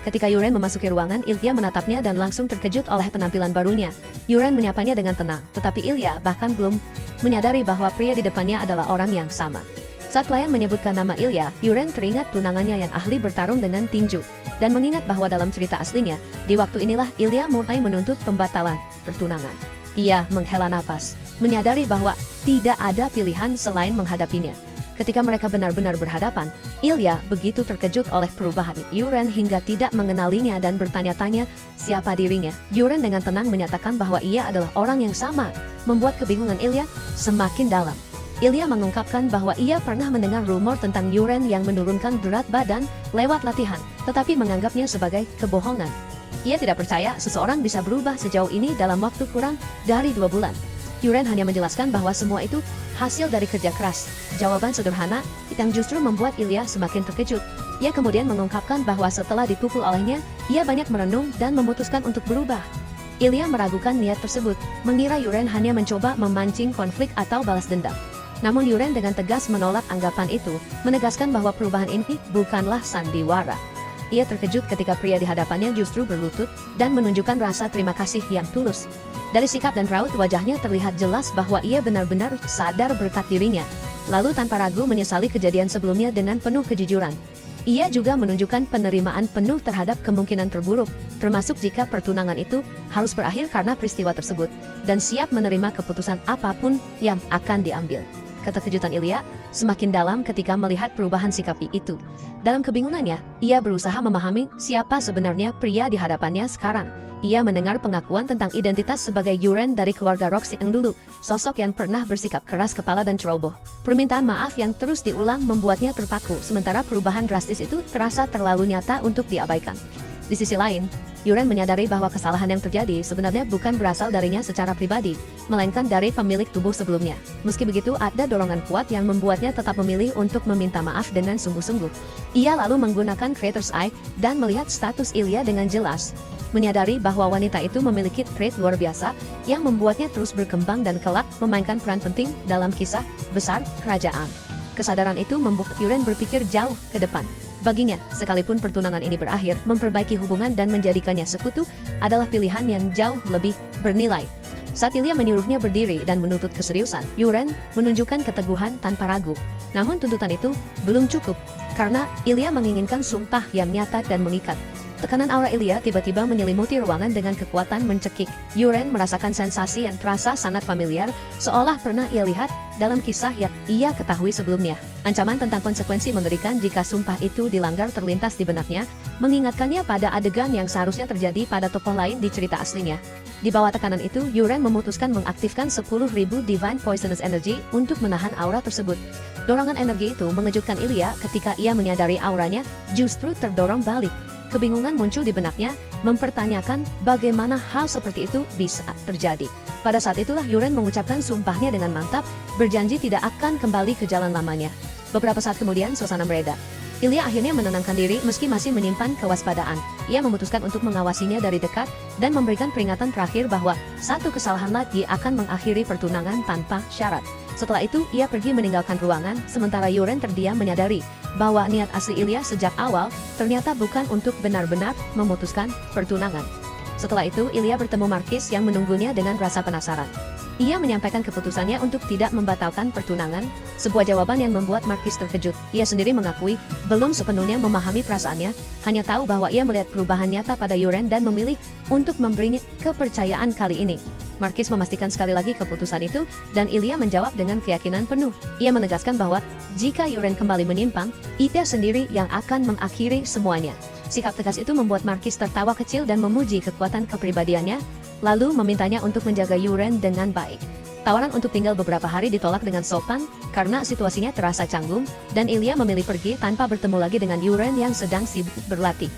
Ketika Yuren memasuki ruangan, Ilya menatapnya dan langsung terkejut oleh penampilan barunya. Yuren menyapanya dengan tenang, tetapi Ilya bahkan belum menyadari bahwa pria di depannya adalah orang yang sama. Saat pelayan menyebutkan nama Ilya, Yuren teringat tunangannya yang ahli bertarung dengan tinju, dan mengingat bahwa dalam cerita aslinya, di waktu inilah Ilya mulai menuntut pembatalan pertunangan. Ia menghela nafas, menyadari bahwa tidak ada pilihan selain menghadapinya. Ketika mereka benar-benar berhadapan, Ilya begitu terkejut oleh perubahan Yuren hingga tidak mengenalinya dan bertanya-tanya siapa dirinya. Yuren dengan tenang menyatakan bahwa ia adalah orang yang sama, membuat kebingungan Ilya semakin dalam. Ilya mengungkapkan bahwa ia pernah mendengar rumor tentang Yuren yang menurunkan berat badan lewat latihan, tetapi menganggapnya sebagai kebohongan. Ia tidak percaya seseorang bisa berubah sejauh ini dalam waktu kurang dari 2 bulan. Yuren hanya menjelaskan bahwa semua itu hasil dari kerja keras. Jawaban sederhana yang justru membuat Ilya semakin terkejut. Ia kemudian mengungkapkan bahwa setelah dipukul olehnya, ia banyak merenung dan memutuskan untuk berubah. Ilya meragukan niat tersebut, mengira Yuren hanya mencoba memancing konflik atau balas dendam. Namun Yuren dengan tegas menolak anggapan itu, menegaskan bahwa perubahan ini bukanlah sandiwara. Ia terkejut ketika pria di hadapannya justru berlutut dan menunjukkan rasa terima kasih yang tulus. Dari sikap dan raut wajahnya terlihat jelas bahwa ia benar-benar sadar berkat dirinya, lalu tanpa ragu menyesali kejadian sebelumnya dengan penuh kejujuran. Ia juga menunjukkan penerimaan penuh terhadap kemungkinan terburuk, termasuk jika pertunangan itu harus berakhir karena peristiwa tersebut, dan siap menerima keputusan apapun yang akan diambil. Keterkejutan Ilya semakin dalam ketika melihat perubahan sikap itu. Dalam kebingungannya, ia berusaha memahami siapa sebenarnya pria di hadapannya sekarang. Ia mendengar pengakuan tentang identitas sebagai Yuren dari keluarga Roxy yang dulu, sosok yang pernah bersikap keras kepala dan ceroboh. Permintaan maaf yang terus diulang membuatnya terpaku, sementara perubahan drastis itu terasa terlalu nyata untuk diabaikan. Di sisi lain, Yuren menyadari bahwa kesalahan yang terjadi sebenarnya bukan berasal darinya secara pribadi, melainkan dari pemilik tubuh sebelumnya. Meski begitu, ada dorongan kuat yang membuatnya tetap memilih untuk meminta maaf dengan sungguh-sungguh. Ia lalu menggunakan Creator's Eye dan melihat status Ilya dengan jelas. Menyadari bahwa wanita itu memiliki trait luar biasa yang membuatnya terus berkembang dan kelak memainkan peran penting dalam kisah besar kerajaan. Kesadaran itu membuat Yuren berpikir jauh ke depan. Baginya, sekalipun pertunangan ini berakhir, memperbaiki hubungan dan menjadikannya sekutu adalah pilihan yang jauh lebih bernilai. Saat Ilya menyuruhnya berdiri dan menuntut keseriusan, Yuren menunjukkan keteguhan tanpa ragu. Namun tuntutan itu belum cukup, karena Ilya menginginkan sumpah yang nyata dan mengikat. Tekanan aura Ilya tiba-tiba menyelimuti ruangan dengan kekuatan mencekik. Yuren merasakan sensasi yang terasa sangat familiar, seolah pernah ia lihat dalam kisah yang ia ketahui sebelumnya. Ancaman tentang konsekuensi mengerikan jika sumpah itu dilanggar terlintas di benaknya, mengingatkannya pada adegan yang seharusnya terjadi pada tokoh lain di cerita aslinya. Di bawah tekanan itu, Yuren memutuskan mengaktifkan 10.000 Divine Poisonous Energy untuk menahan aura tersebut. Dorongan energi itu mengejutkan Ilya ketika ia menyadari auranya justru terdorong balik. Kebingungan muncul di benaknya, mempertanyakan bagaimana hal seperti itu bisa terjadi. Pada saat itulah Yuren mengucapkan sumpahnya dengan mantap, berjanji tidak akan kembali ke jalan lamanya. Beberapa saat kemudian suasana mereda. Ilya akhirnya menenangkan diri meski masih menyimpan kewaspadaan. Ia memutuskan untuk mengawasinya dari dekat dan memberikan peringatan terakhir bahwa satu kesalahan lagi akan mengakhiri pertunangan tanpa syarat. Setelah itu, ia pergi meninggalkan ruangan, sementara Yuren terdiam menyadari bahwa niat asli Ilya sejak awal ternyata bukan untuk benar-benar memutuskan pertunangan. Setelah itu, Ilya bertemu Marquis yang menunggunya dengan rasa penasaran. Ia menyampaikan keputusannya untuk tidak membatalkan pertunangan, sebuah jawaban yang membuat Marquis terkejut. Ia sendiri mengakui belum sepenuhnya memahami perasaannya, hanya tahu bahwa ia melihat perubahan nyata pada Yuren dan memilih untuk memberinya kepercayaan kali ini. Marquis memastikan sekali lagi keputusan itu, dan Ilya menjawab dengan keyakinan penuh. Ia menegaskan bahwa jika Yuren kembali menyimpang, ia sendiri yang akan mengakhiri semuanya. Sikap tegas itu membuat Marquis tertawa kecil dan memuji kekuatan kepribadiannya, lalu memintanya untuk menjaga Yuren dengan baik. Tawaran untuk tinggal beberapa hari ditolak dengan sopan karena situasinya terasa canggung, dan Ilya memilih pergi tanpa bertemu lagi dengan Yuren yang sedang sibuk berlatih.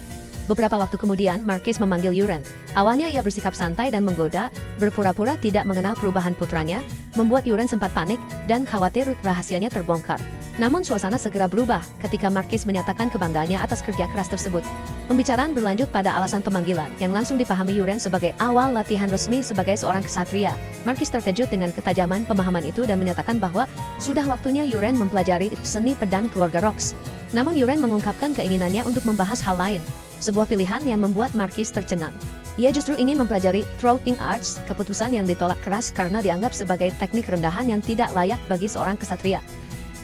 Beberapa waktu kemudian, Marquis memanggil Yuren. Awalnya ia bersikap santai dan menggoda, berpura-pura tidak mengenal perubahan putranya, membuat Yuren sempat panik dan khawatir rahasianya terbongkar. Namun suasana segera berubah ketika Marquis menyatakan kebanggaannya atas kerja keras tersebut. Pembicaraan berlanjut pada alasan pemanggilan, yang langsung dipahami Yuren sebagai awal latihan resmi sebagai seorang ksatria. Marquis terkejut dengan ketajaman pemahaman itu dan menyatakan bahwa sudah waktunya Yuren mempelajari seni pedang keluarga Rox. Namun Yuren mengungkapkan keinginannya untuk membahas hal lain. Sebuah pilihan yang membuat Marquis tercengang. Ia justru ingin mempelajari throwing arts, keputusan yang ditolak keras karena dianggap sebagai teknik rendahan yang tidak layak bagi seorang ksatria.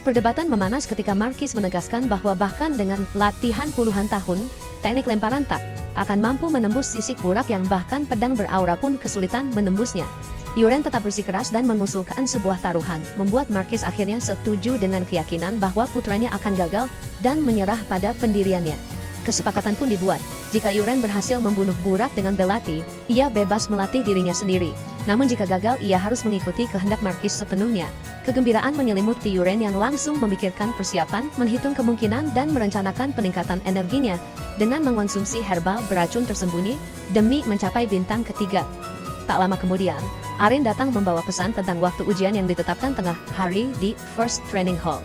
Perdebatan memanas ketika Marquis menegaskan bahwa bahkan dengan latihan puluhan tahun, teknik lemparan tak akan mampu menembus sisik burak yang bahkan pedang beraura pun kesulitan menembusnya. Yuren tetap bersikeras dan mengusulkan sebuah taruhan, membuat Marquis akhirnya setuju dengan keyakinan bahwa putranya akan gagal dan menyerah pada pendiriannya. Kesepakatan pun dibuat, jika Yuren berhasil membunuh burak dengan belati, ia bebas melatih dirinya sendiri. Namun jika gagal, ia harus mengikuti kehendak Marquis sepenuhnya. Kegembiraan menyelimuti Yuren yang langsung memikirkan persiapan, menghitung kemungkinan dan merencanakan peningkatan energinya dengan mengonsumsi herbal beracun tersembunyi demi mencapai bintang ketiga. Tak lama kemudian, Arin datang membawa pesan tentang waktu ujian yang ditetapkan tengah hari di First Training Hall.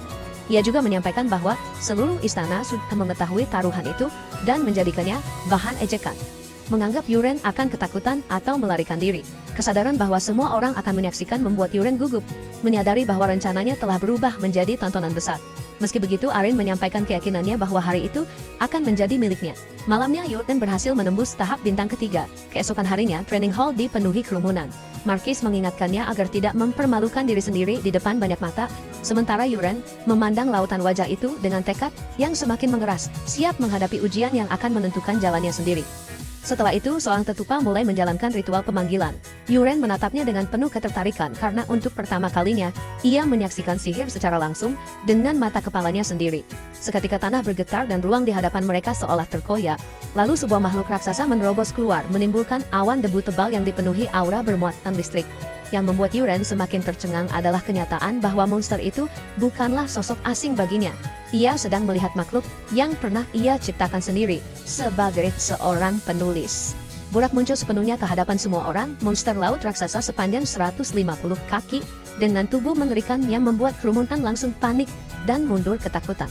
Ia juga menyampaikan bahwa seluruh istana sudah mengetahui taruhan itu dan menjadikannya bahan ejekan. menganggap Yuren akan ketakutan atau melarikan diri. Kesadaran bahwa semua orang akan menyaksikan membuat Yuren gugup, menyadari bahwa rencananya telah berubah menjadi tontonan besar. Meski begitu, Arin menyampaikan keyakinannya bahwa hari itu akan menjadi miliknya. Malamnya, Yuren berhasil menembus tahap bintang ketiga. Keesokan harinya, training hall dipenuhi kerumunan. Marquis mengingatkannya agar tidak mempermalukan diri sendiri di depan banyak mata, sementara Yuren memandang lautan wajah itu dengan tekad yang semakin mengeras, siap menghadapi ujian yang akan menentukan jalannya sendiri. Setelah itu, seorang tetupa mulai menjalankan ritual pemanggilan. Yuren menatapnya dengan penuh ketertarikan karena untuk pertama kalinya, ia menyaksikan sihir secara langsung dengan mata kepalanya sendiri. Seketika tanah bergetar dan ruang di hadapan mereka seolah terkoyak. Lalu sebuah makhluk raksasa menerobos keluar, menimbulkan awan debu tebal yang dipenuhi aura bermuatan listrik. Yang membuat Yuren semakin tercengang adalah kenyataan bahwa monster itu bukanlah sosok asing baginya. Ia sedang melihat makhluk yang pernah ia ciptakan sendiri sebagai seorang penulis. Burak muncul sepenuhnya ke hadapan semua orang, monster laut raksasa sepanjang 150 kaki, dengan tubuh mengerikan yang membuat kerumunan langsung panik dan mundur ketakutan.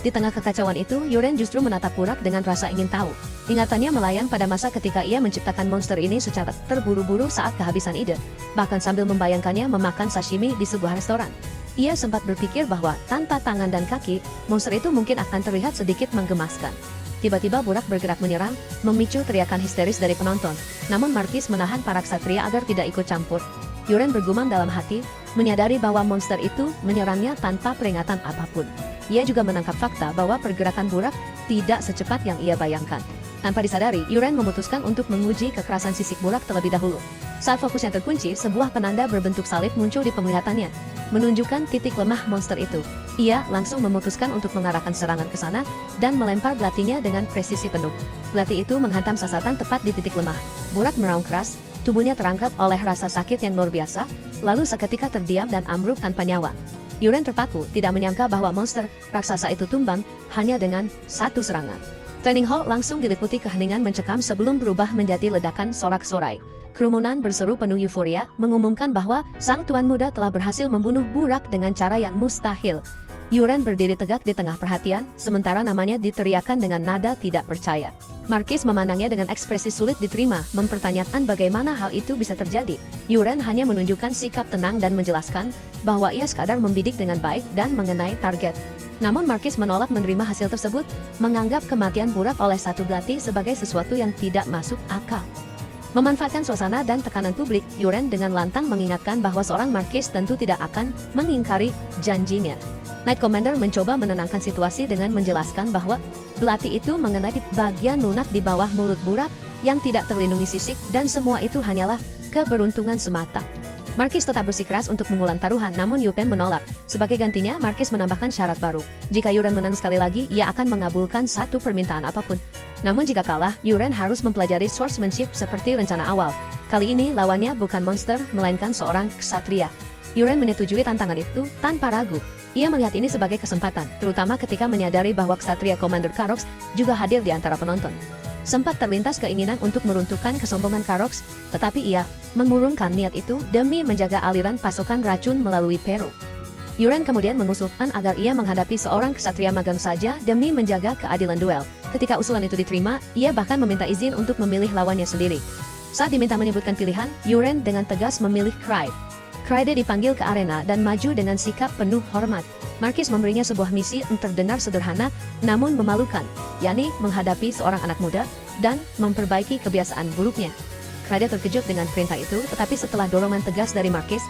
Di tengah kekacauan itu, Yuren justru menatap Burak dengan rasa ingin tahu. Ingatannya melayang pada masa ketika ia menciptakan monster ini secara terburu-buru saat kehabisan ide, bahkan sambil membayangkannya memakan sashimi di sebuah restoran. Ia sempat berpikir bahwa tanpa tangan dan kaki, monster itu mungkin akan terlihat sedikit menggemaskan. Tiba-tiba Burak bergerak menyerang, memicu teriakan histeris dari penonton. Namun Marquis menahan para ksatria agar tidak ikut campur. Yuren bergumam dalam hati, menyadari bahwa monster itu menyerangnya tanpa peringatan apapun. Ia juga menangkap fakta bahwa pergerakan Burak tidak secepat yang ia bayangkan. Tanpa disadari, Yuren memutuskan untuk menguji kekerasan sisik Burak terlebih dahulu. Saat fokusnya terkunci, sebuah penanda berbentuk salib muncul di penglihatannya, menunjukkan titik lemah monster itu. Ia langsung memutuskan untuk mengarahkan serangan ke sana dan melempar belatinya dengan presisi penuh. Belati itu menghantam sasaran tepat di titik lemah. Burak meraung keras, tubuhnya terangkat oleh rasa sakit yang luar biasa, lalu seketika terdiam dan ambruk tanpa nyawa. Yuren terpaku, tidak menyangka bahwa monster raksasa itu tumbang hanya dengan satu serangan. Training hall langsung diliputi keheningan mencekam sebelum berubah menjadi ledakan sorak-sorai. Kerumunan berseru penuh euforia, mengumumkan bahwa sang tuan muda telah berhasil membunuh Burak dengan cara yang mustahil. Yuren berdiri tegak di tengah perhatian, sementara namanya diteriakkan dengan nada tidak percaya. Marquis memandangnya dengan ekspresi sulit diterima, mempertanyakan bagaimana hal itu bisa terjadi. Yuren hanya menunjukkan sikap tenang dan menjelaskan bahwa ia sekadar membidik dengan baik dan mengenai target. Namun Marquis menolak menerima hasil tersebut, menganggap kematian Burak oleh satu belati sebagai sesuatu yang tidak masuk akal. Memanfaatkan suasana dan tekanan publik, Yuren dengan lantang mengingatkan bahwa seorang Marquis tentu tidak akan mengingkari janjinya. Knight Commander mencoba menenangkan situasi dengan menjelaskan bahwa belati itu mengenai bagian lunak di bawah mulut Burak yang tidak terlindungi sisik dan semua itu hanyalah keberuntungan semata. Marquis tetap bersikeras untuk mengulang taruhan, namun Yuren menolak. Sebagai gantinya, Marquis menambahkan syarat baru. Jika Yuren menang sekali lagi, ia akan mengabulkan satu permintaan apapun. Namun jika kalah, Yuren harus mempelajari swordsmanship seperti rencana awal. Kali ini lawannya bukan monster, melainkan seorang ksatria. Yuren menyetujui tantangan itu tanpa ragu. Ia melihat ini sebagai kesempatan, terutama ketika menyadari bahwa ksatria Commander Karox juga hadir di antara penonton. Sempat terlintas keinginan untuk meruntuhkan kesombongan Karox, tetapi ia mengurungkan niat itu demi menjaga aliran pasokan racun melalui Peru. Yuren kemudian mengusulkan agar ia menghadapi seorang ksatria magang saja demi menjaga keadilan duel. Ketika usulan itu diterima, ia bahkan meminta izin untuk memilih lawannya sendiri. Saat diminta menyebutkan pilihan, Yuren dengan tegas memilih Kraid. Kraide dipanggil ke arena dan maju dengan sikap penuh hormat. Marquis memberinya sebuah misi yang terdengar sederhana namun memalukan, yakni menghadapi seorang anak muda dan memperbaiki kebiasaan buruknya. Kraide terkejut dengan perintah itu, tetapi setelah dorongan tegas dari Marquis,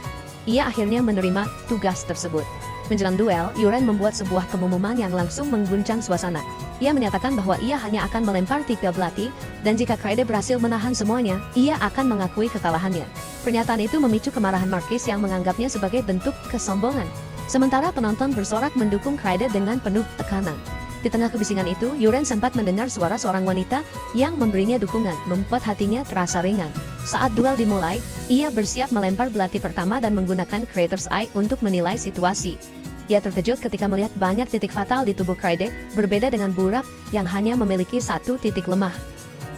ia akhirnya menerima tugas tersebut. Menjelang duel, Yuren membuat sebuah pengumuman yang langsung mengguncang suasana. Ia menyatakan bahwa ia hanya akan melempar 3 belati, dan jika Kraide berhasil menahan semuanya, ia akan mengakui kekalahannya. Pernyataan itu memicu kemarahan Marquis yang menganggapnya sebagai bentuk kesombongan. Sementara penonton bersorak mendukung Kraide dengan penuh tekanan. Di tengah kebisingan itu, Yuren sempat mendengar suara seorang wanita yang memberinya dukungan, membuat hatinya terasa ringan. Saat duel dimulai, ia bersiap melempar belati pertama dan menggunakan Creator's Eye untuk menilai situasi. Ia terkejut ketika melihat banyak titik fatal di tubuh Kraide, berbeda dengan Burak yang hanya memiliki satu titik lemah.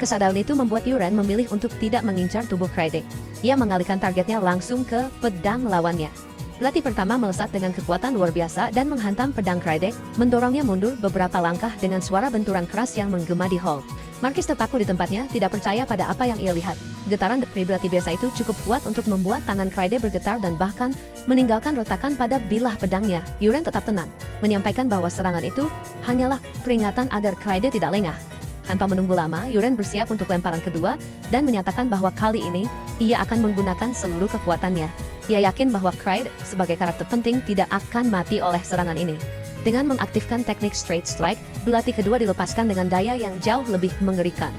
Kesadaran itu membuat Yuren memilih untuk tidak mengincar tubuh Kraide. Ia mengalihkan targetnya langsung ke pedang lawannya. Belati pertama melesat dengan kekuatan luar biasa dan menghantam pedang Kraide, mendorongnya mundur beberapa langkah dengan suara benturan keras yang menggema di hall. Marquis terpaku di tempatnya, tidak percaya pada apa yang ia lihat. Getaran vibrasi biasa itu cukup kuat untuk membuat tangan Cryde bergetar dan bahkan meninggalkan retakan pada bilah pedangnya. Yuren tetap tenang, menyampaikan bahwa serangan itu hanyalah peringatan agar Cryde tidak lengah. Tanpa menunggu lama, Yuren bersiap untuk lemparan kedua dan menyatakan bahwa kali ini ia akan menggunakan seluruh kekuatannya. Ia yakin bahwa Cryde sebagai karakter penting tidak akan mati oleh serangan ini. Dengan mengaktifkan teknik straight strike, belati kedua dilepaskan dengan daya yang jauh lebih mengerikan.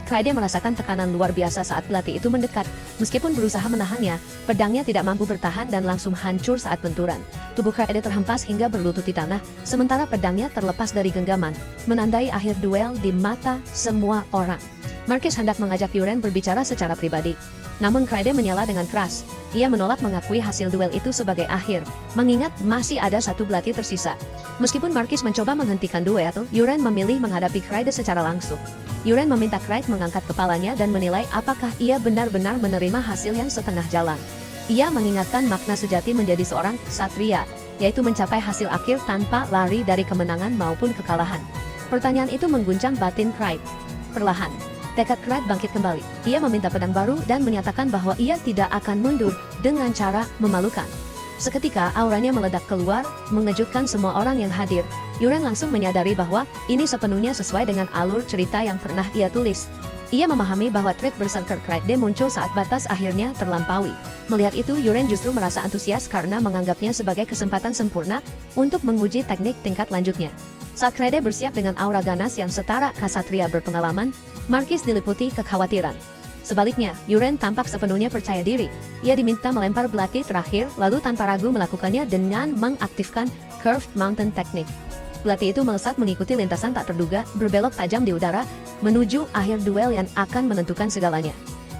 Cryde merasakan tekanan luar biasa saat belati itu mendekat. Meskipun berusaha menahannya, pedangnya tidak mampu bertahan dan langsung hancur saat benturan. Tubuh Cryde terhempas hingga berlutut di tanah, sementara pedangnya terlepas dari genggaman, menandai akhir duel di mata semua orang. Marquis hendak mengajak Yuren berbicara secara pribadi. Namun Cryde menyela dengan keras. Ia menolak mengakui hasil duel itu sebagai akhir, mengingat masih ada satu belati tersisa. Meskipun Marquis mencoba menghentikan duel, Yuren memilih menghadapi Cryde secara langsung. Yuren meminta Cryde mengangkat kepalanya dan menilai apakah ia benar-benar menerima hasil yang setengah jalan. Ia mengingatkan makna sejati menjadi seorang ksatria, yaitu mencapai hasil akhir tanpa lari dari kemenangan maupun kekalahan. Pertanyaan itu mengguncang batin Cryde. Perlahan, tekad Cryde bangkit kembali. Ia meminta pedang baru dan menyatakan bahwa ia tidak akan mundur dengan cara memalukan. Seketika auranya meledak keluar, mengejutkan semua orang yang hadir. Yuren langsung menyadari bahwa ini sepenuhnya sesuai dengan alur cerita yang pernah ia tulis. Ia memahami bahwa trik berserker Cryde muncul saat batas akhirnya terlampaui. Melihat itu, Yuren justru merasa antusias karena menganggapnya sebagai kesempatan sempurna untuk menguji teknik tingkat lanjutnya. Saat Cryde bersiap dengan aura ganas yang setara ksatria berpengalaman, Marquis diliputi kekhawatiran. Sebaliknya, Yuren tampak sepenuhnya percaya diri. Ia diminta melempar belati terakhir, lalu tanpa ragu melakukannya dengan mengaktifkan Curved Mountain Technique. Belati itu melesat mengikuti lintasan tak terduga, berbelok tajam di udara, menuju akhir duel yang akan menentukan segalanya.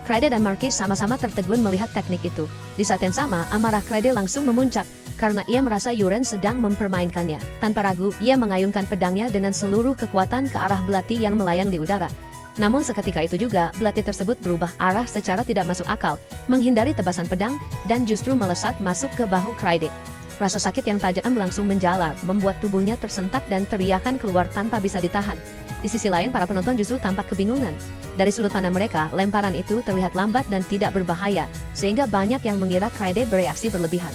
Cryde dan Marquis sama-sama tertegun melihat teknik itu. Di saat yang sama, amarah Cryde langsung memuncak, karena ia merasa Yuren sedang mempermainkannya. Tanpa ragu, ia mengayunkan pedangnya dengan seluruh kekuatan ke arah belati yang melayang di udara. Namun seketika itu juga, belati tersebut berubah arah secara tidak masuk akal, menghindari tebasan pedang, dan justru melesat masuk ke bahu Cryde. Rasa sakit yang tajam langsung menjalar, membuat tubuhnya tersentak dan teriakan keluar tanpa bisa ditahan. Di sisi lain, para penonton justru tampak kebingungan. Dari sudut pandang mereka, lemparan itu terlihat lambat dan tidak berbahaya, sehingga banyak yang mengira Cryde bereaksi berlebihan.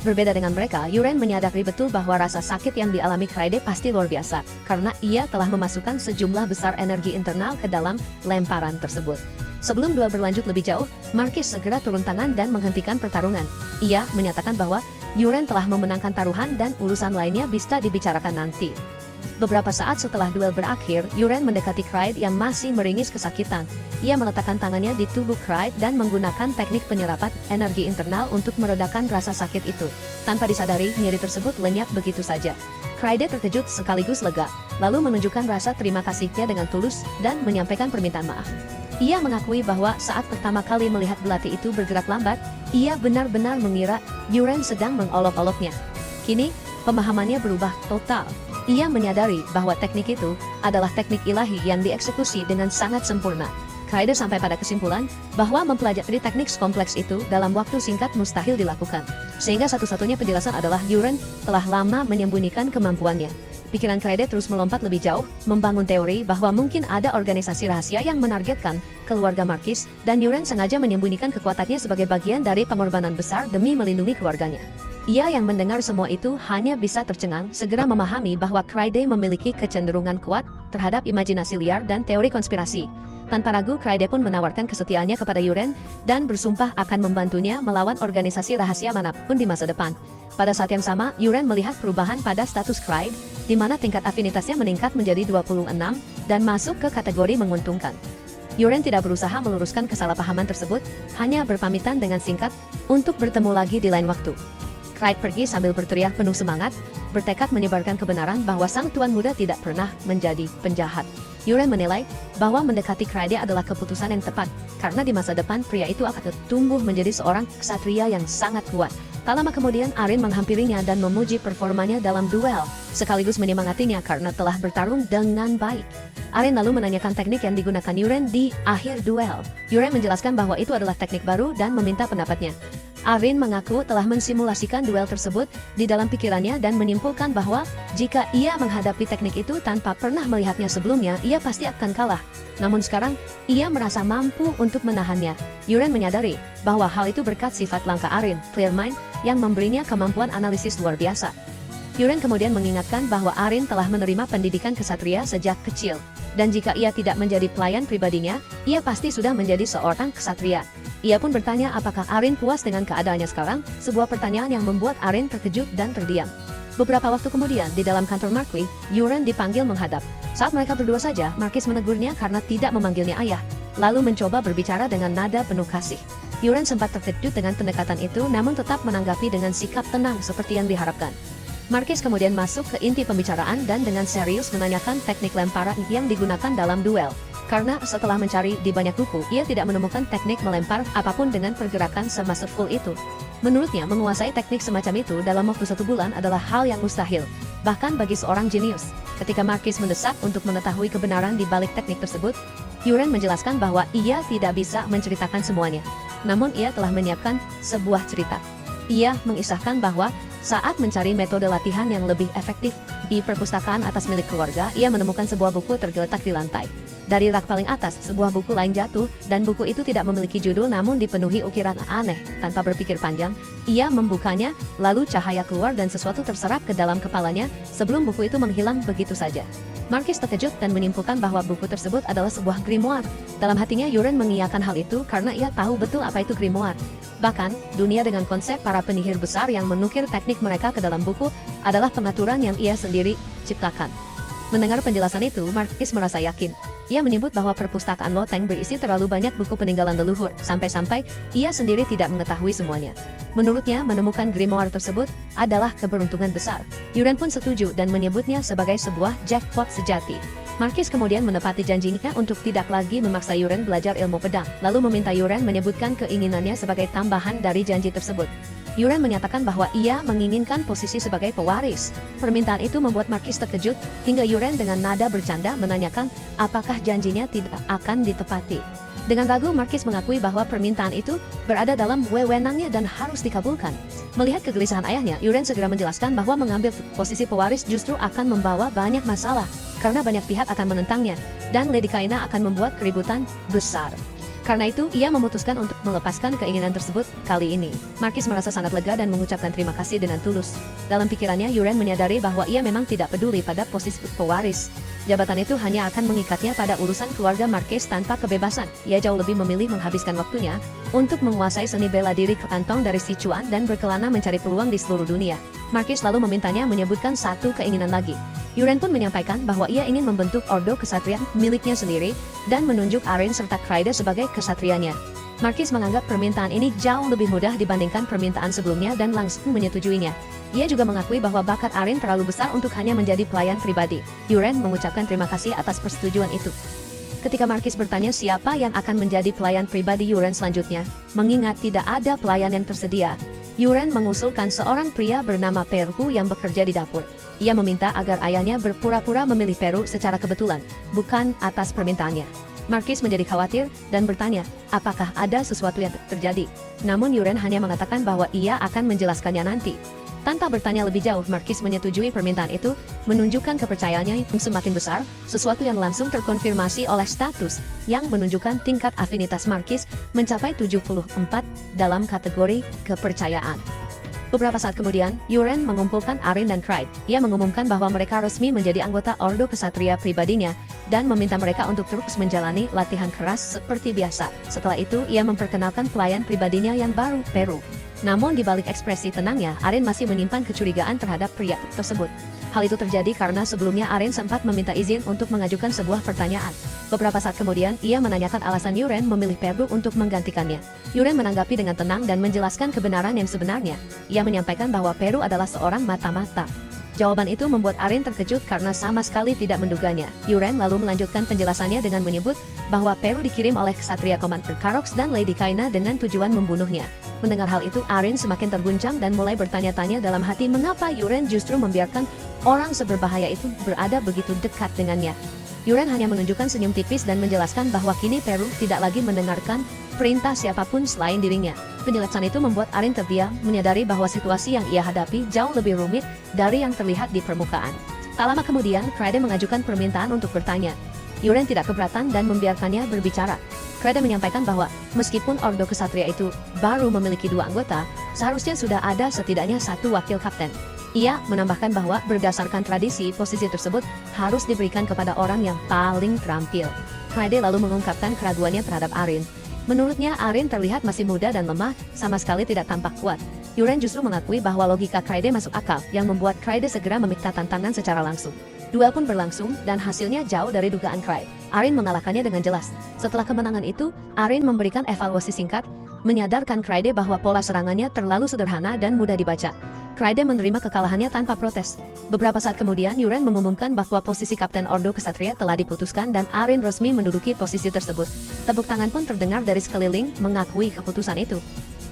Berbeda dengan mereka, Yuren menyadari betul bahwa rasa sakit yang dialami Cryde pasti luar biasa, karena ia telah memasukkan sejumlah besar energi internal ke dalam lemparan tersebut. Sebelum duel berlanjut lebih jauh, Marquis segera turun tangan dan menghentikan pertarungan. Ia menyatakan bahwa Yuren telah memenangkan taruhan dan urusan lainnya bisa dibicarakan nanti. Beberapa saat setelah duel berakhir, Yuren mendekati Cryde yang masih meringis kesakitan. Ia meletakkan tangannya di tubuh Cryde dan menggunakan teknik penyerapan energi internal untuk meredakan rasa sakit itu. Tanpa disadari, nyeri tersebut lenyap begitu saja. Cryde terkejut sekaligus lega, lalu menunjukkan rasa terima kasihnya dengan tulus dan menyampaikan permintaan maaf. Ia mengakui bahwa saat pertama kali melihat belati itu bergerak lambat, ia benar-benar mengira Yuren sedang mengolok-oloknya. Kini, pemahamannya berubah total. Ia menyadari bahwa teknik itu adalah teknik ilahi yang dieksekusi dengan sangat sempurna. Cryde sampai pada kesimpulan bahwa mempelajari teknik kompleks itu dalam waktu singkat mustahil dilakukan. Sehingga satu-satunya penjelasan adalah Yuren telah lama menyembunyikan kemampuannya. Pikiran Cryde terus melompat lebih jauh, membangun teori bahwa mungkin ada organisasi rahasia yang menargetkan keluarga Marquis, dan Yuren sengaja menyembunyikan kekuatannya sebagai bagian dari pengorbanan besar demi melindungi keluarganya. Ia yang mendengar semua itu hanya bisa tercengang, segera memahami bahwa Cryde memiliki kecenderungan kuat terhadap imajinasi liar dan teori konspirasi. Tanpa ragu, Cryde pun menawarkan kesetiaannya kepada Yuren dan bersumpah akan membantunya melawan organisasi rahasia manapun di masa depan. Pada saat yang sama, Yuren melihat perubahan pada status Cryde, di mana tingkat afinitasnya meningkat menjadi 26 dan masuk ke kategori menguntungkan. Yuren tidak berusaha meluruskan kesalahpahaman tersebut, hanya berpamitan dengan singkat untuk bertemu lagi di lain waktu. Cryde pergi sambil berteriak penuh semangat, bertekad menyebarkan kebenaran bahwa sang tuan muda tidak pernah menjadi penjahat. Yuren menilai bahwa mendekati Cryde adalah keputusan yang tepat, karena di masa depan pria itu akan tumbuh menjadi seorang ksatria yang sangat kuat. Tak lama kemudian Arin menghampirinya dan memuji performanya dalam duel, sekaligus menyemangatinya karena telah bertarung dengan baik. Arin lalu menanyakan teknik yang digunakan Yuren di akhir duel. Yuren menjelaskan bahwa itu adalah teknik baru dan meminta pendapatnya. Arin mengaku telah mensimulasikan duel tersebut di dalam pikirannya dan menyimpulkan bahwa jika ia menghadapi teknik itu tanpa pernah melihatnya sebelumnya, ia pasti akan kalah. Namun sekarang, ia merasa mampu untuk menahannya. Yuren menyadari bahwa hal itu berkat sifat langka Arin, clear mind, yang memberinya kemampuan analisis luar biasa. Yuren kemudian mengingatkan bahwa Arin telah menerima pendidikan kesatria sejak kecil. Dan jika ia tidak menjadi pelayan pribadinya, ia pasti sudah menjadi seorang kesatria. Ia pun bertanya apakah Arin puas dengan keadaannya sekarang, sebuah pertanyaan yang membuat Arin terkejut dan terdiam. Beberapa waktu kemudian, di dalam kantor Marquis, Yuren dipanggil menghadap. Saat mereka berdua saja, Marquis menegurnya karena tidak memanggilnya ayah, lalu mencoba berbicara dengan nada penuh kasih. Yuren sempat terkejut dengan pendekatan itu, namun tetap menanggapi dengan sikap tenang seperti yang diharapkan. Marquis kemudian masuk ke inti pembicaraan dan dengan serius menanyakan teknik lemparan yang digunakan dalam duel. Karena setelah mencari di banyak buku, ia tidak menemukan teknik melempar apapun dengan pergerakan semasterful itu. Menurutnya, menguasai teknik semacam itu dalam waktu 1 bulan adalah hal yang mustahil, bahkan bagi seorang jenius. Ketika Marquis mendesak untuk mengetahui kebenaran di balik teknik tersebut, Yuren menjelaskan bahwa ia tidak bisa menceritakan semuanya. Namun ia telah menyiapkan sebuah cerita. Ia mengisahkan bahwa saat mencari metode latihan yang lebih efektif di perpustakaan atas milik keluarga, ia menemukan sebuah buku tergeletak di lantai. Dari rak paling atas, sebuah buku lain jatuh, dan buku itu tidak memiliki judul namun dipenuhi ukiran aneh. Tanpa berpikir panjang, ia membukanya, lalu cahaya keluar dan sesuatu terserap ke dalam kepalanya sebelum buku itu menghilang begitu saja. Marquis terkejut dan menyimpulkan bahwa buku tersebut adalah sebuah grimoire. Dalam hatinya Yuren mengiyakan hal itu karena ia tahu betul apa itu grimoire. Bahkan, dunia dengan konsep para penyihir besar yang menukir teknik mereka ke dalam buku adalah pengaturan yang ia sendiri ciptakan. Mendengar penjelasan itu, Marquis merasa yakin. Ia menyebut bahwa perpustakaan loteng berisi terlalu banyak buku peninggalan leluhur, sampai-sampai ia sendiri tidak mengetahui semuanya. Menurutnya, menemukan grimoire tersebut adalah keberuntungan besar. Yuren pun setuju dan menyebutnya sebagai sebuah jackpot sejati. Marquis kemudian menepati janjinya untuk tidak lagi memaksa Yuren belajar ilmu pedang, lalu meminta Yuren menyebutkan keinginannya sebagai tambahan dari janji tersebut. Yuren menyatakan bahwa ia menginginkan posisi sebagai pewaris. Permintaan itu membuat Marquis terkejut, hingga Yuren dengan nada bercanda menanyakan apakah janjinya tidak akan ditepati. Dengan ragu, Marquis mengakui bahwa permintaan itu berada dalam wewenangnya dan harus dikabulkan. Melihat kegelisahan ayahnya, Yuren segera menjelaskan bahwa mengambil posisi pewaris justru akan membawa banyak masalah, karena banyak pihak akan menentangnya, dan Lady Kaina akan membuat keributan besar. Karena itu, ia memutuskan untuk melepaskan keinginan tersebut kali ini. Marquis merasa sangat lega dan mengucapkan terima kasih dengan tulus. Dalam pikirannya, Yuren menyadari bahwa ia memang tidak peduli pada posisi pewaris. Jabatan itu hanya akan mengikatnya pada urusan keluarga Marquis tanpa kebebasan. Ia jauh lebih memilih menghabiskan waktunya untuk menguasai seni bela diri ke kantong dari Sichuan dan berkelana mencari peluang di seluruh dunia. Marquis lalu memintanya menyebutkan satu keinginan lagi. Yuren pun menyampaikan bahwa ia ingin membentuk ordo kesatria miliknya sendiri dan menunjuk Arin serta Kraida sebagai kesatrianya. Marquis menganggap permintaan ini jauh lebih mudah dibandingkan permintaan sebelumnya dan langsung menyetujuinya. Ia juga mengakui bahwa bakat Arin terlalu besar untuk hanya menjadi pelayan pribadi. Yuren mengucapkan terima kasih atas persetujuan itu. Ketika Marquis bertanya siapa yang akan menjadi pelayan pribadi Yuren selanjutnya, mengingat tidak ada pelayan yang tersedia, Yuren mengusulkan seorang pria bernama Peru yang bekerja di dapur. Ia meminta agar ayahnya berpura-pura memilih Peru secara kebetulan, bukan atas permintaannya. Marquis menjadi khawatir dan bertanya, apakah ada sesuatu yang terjadi? Namun Yuren hanya mengatakan bahwa ia akan menjelaskannya nanti. Tanpa bertanya lebih jauh, Marquis menyetujui permintaan itu, menunjukkan kepercayaannya yang semakin besar, sesuatu yang langsung terkonfirmasi oleh status, yang menunjukkan tingkat afinitas Marquis mencapai 74 dalam kategori kepercayaan. Beberapa saat kemudian, Yuren mengumpulkan Arin dan Kraid. Ia mengumumkan bahwa mereka resmi menjadi anggota ordo kesatria pribadinya, dan meminta mereka untuk terus menjalani latihan keras seperti biasa. Setelah itu, ia memperkenalkan pelayan pribadinya yang baru, Peru. Namun di balik ekspresi tenangnya, Arin masih menyimpan kecurigaan terhadap pria tersebut. Hal itu terjadi karena sebelumnya Arin sempat meminta izin untuk mengajukan sebuah pertanyaan. Beberapa saat kemudian, ia menanyakan alasan Yuren memilih Peru untuk menggantikannya. Yuren menanggapi dengan tenang dan menjelaskan kebenaran yang sebenarnya. Ia menyampaikan bahwa Peru adalah seorang mata-mata. Jawaban itu membuat Arin terkejut karena sama sekali tidak menduganya. Yuren lalu melanjutkan penjelasannya dengan menyebut bahwa Peru dikirim oleh Ksatria Commander Karox dan Lady Kaina dengan tujuan membunuhnya. Mendengar hal itu, Arin semakin terguncang dan mulai bertanya-tanya dalam hati mengapa Yuren justru membiarkan orang seberbahaya itu berada begitu dekat dengannya. Yuren hanya menunjukkan senyum tipis dan menjelaskan bahwa kini Peru tidak lagi mendengarkan perintah siapapun selain dirinya. Penjelasan itu membuat Arin terdiam, menyadari bahwa situasi yang ia hadapi jauh lebih rumit dari yang terlihat di permukaan. Tak lama kemudian, Kraide mengajukan permintaan untuk bertanya. Yuren tidak keberatan dan membiarkannya berbicara. Kraide menyampaikan bahwa, meskipun Ordo Kesatria itu baru memiliki 2 anggota, seharusnya sudah ada setidaknya 1 wakil kapten. Ia menambahkan bahwa berdasarkan tradisi, posisi tersebut harus diberikan kepada orang yang paling terampil. Kraide lalu mengungkapkan keraguannya terhadap Arin. Menurutnya Arin terlihat masih muda dan lemah, sama sekali tidak tampak kuat. Yuren justru mengakui bahwa logika Kraide masuk akal, yang membuat Kraide segera meminta tantangan secara langsung. Duel pun berlangsung, dan hasilnya jauh dari dugaan Kraide. Arin mengalahkannya dengan jelas. Setelah kemenangan itu, Arin memberikan evaluasi singkat, menyadarkan Kraide bahwa pola serangannya terlalu sederhana dan mudah dibaca. Kraide menerima kekalahannya tanpa protes. Beberapa saat kemudian, Yuren mengumumkan bahwa posisi Kapten Ordo Kesatria telah diputuskan dan Arin resmi menduduki posisi tersebut. Tepuk tangan pun terdengar dari sekeliling mengakui keputusan itu.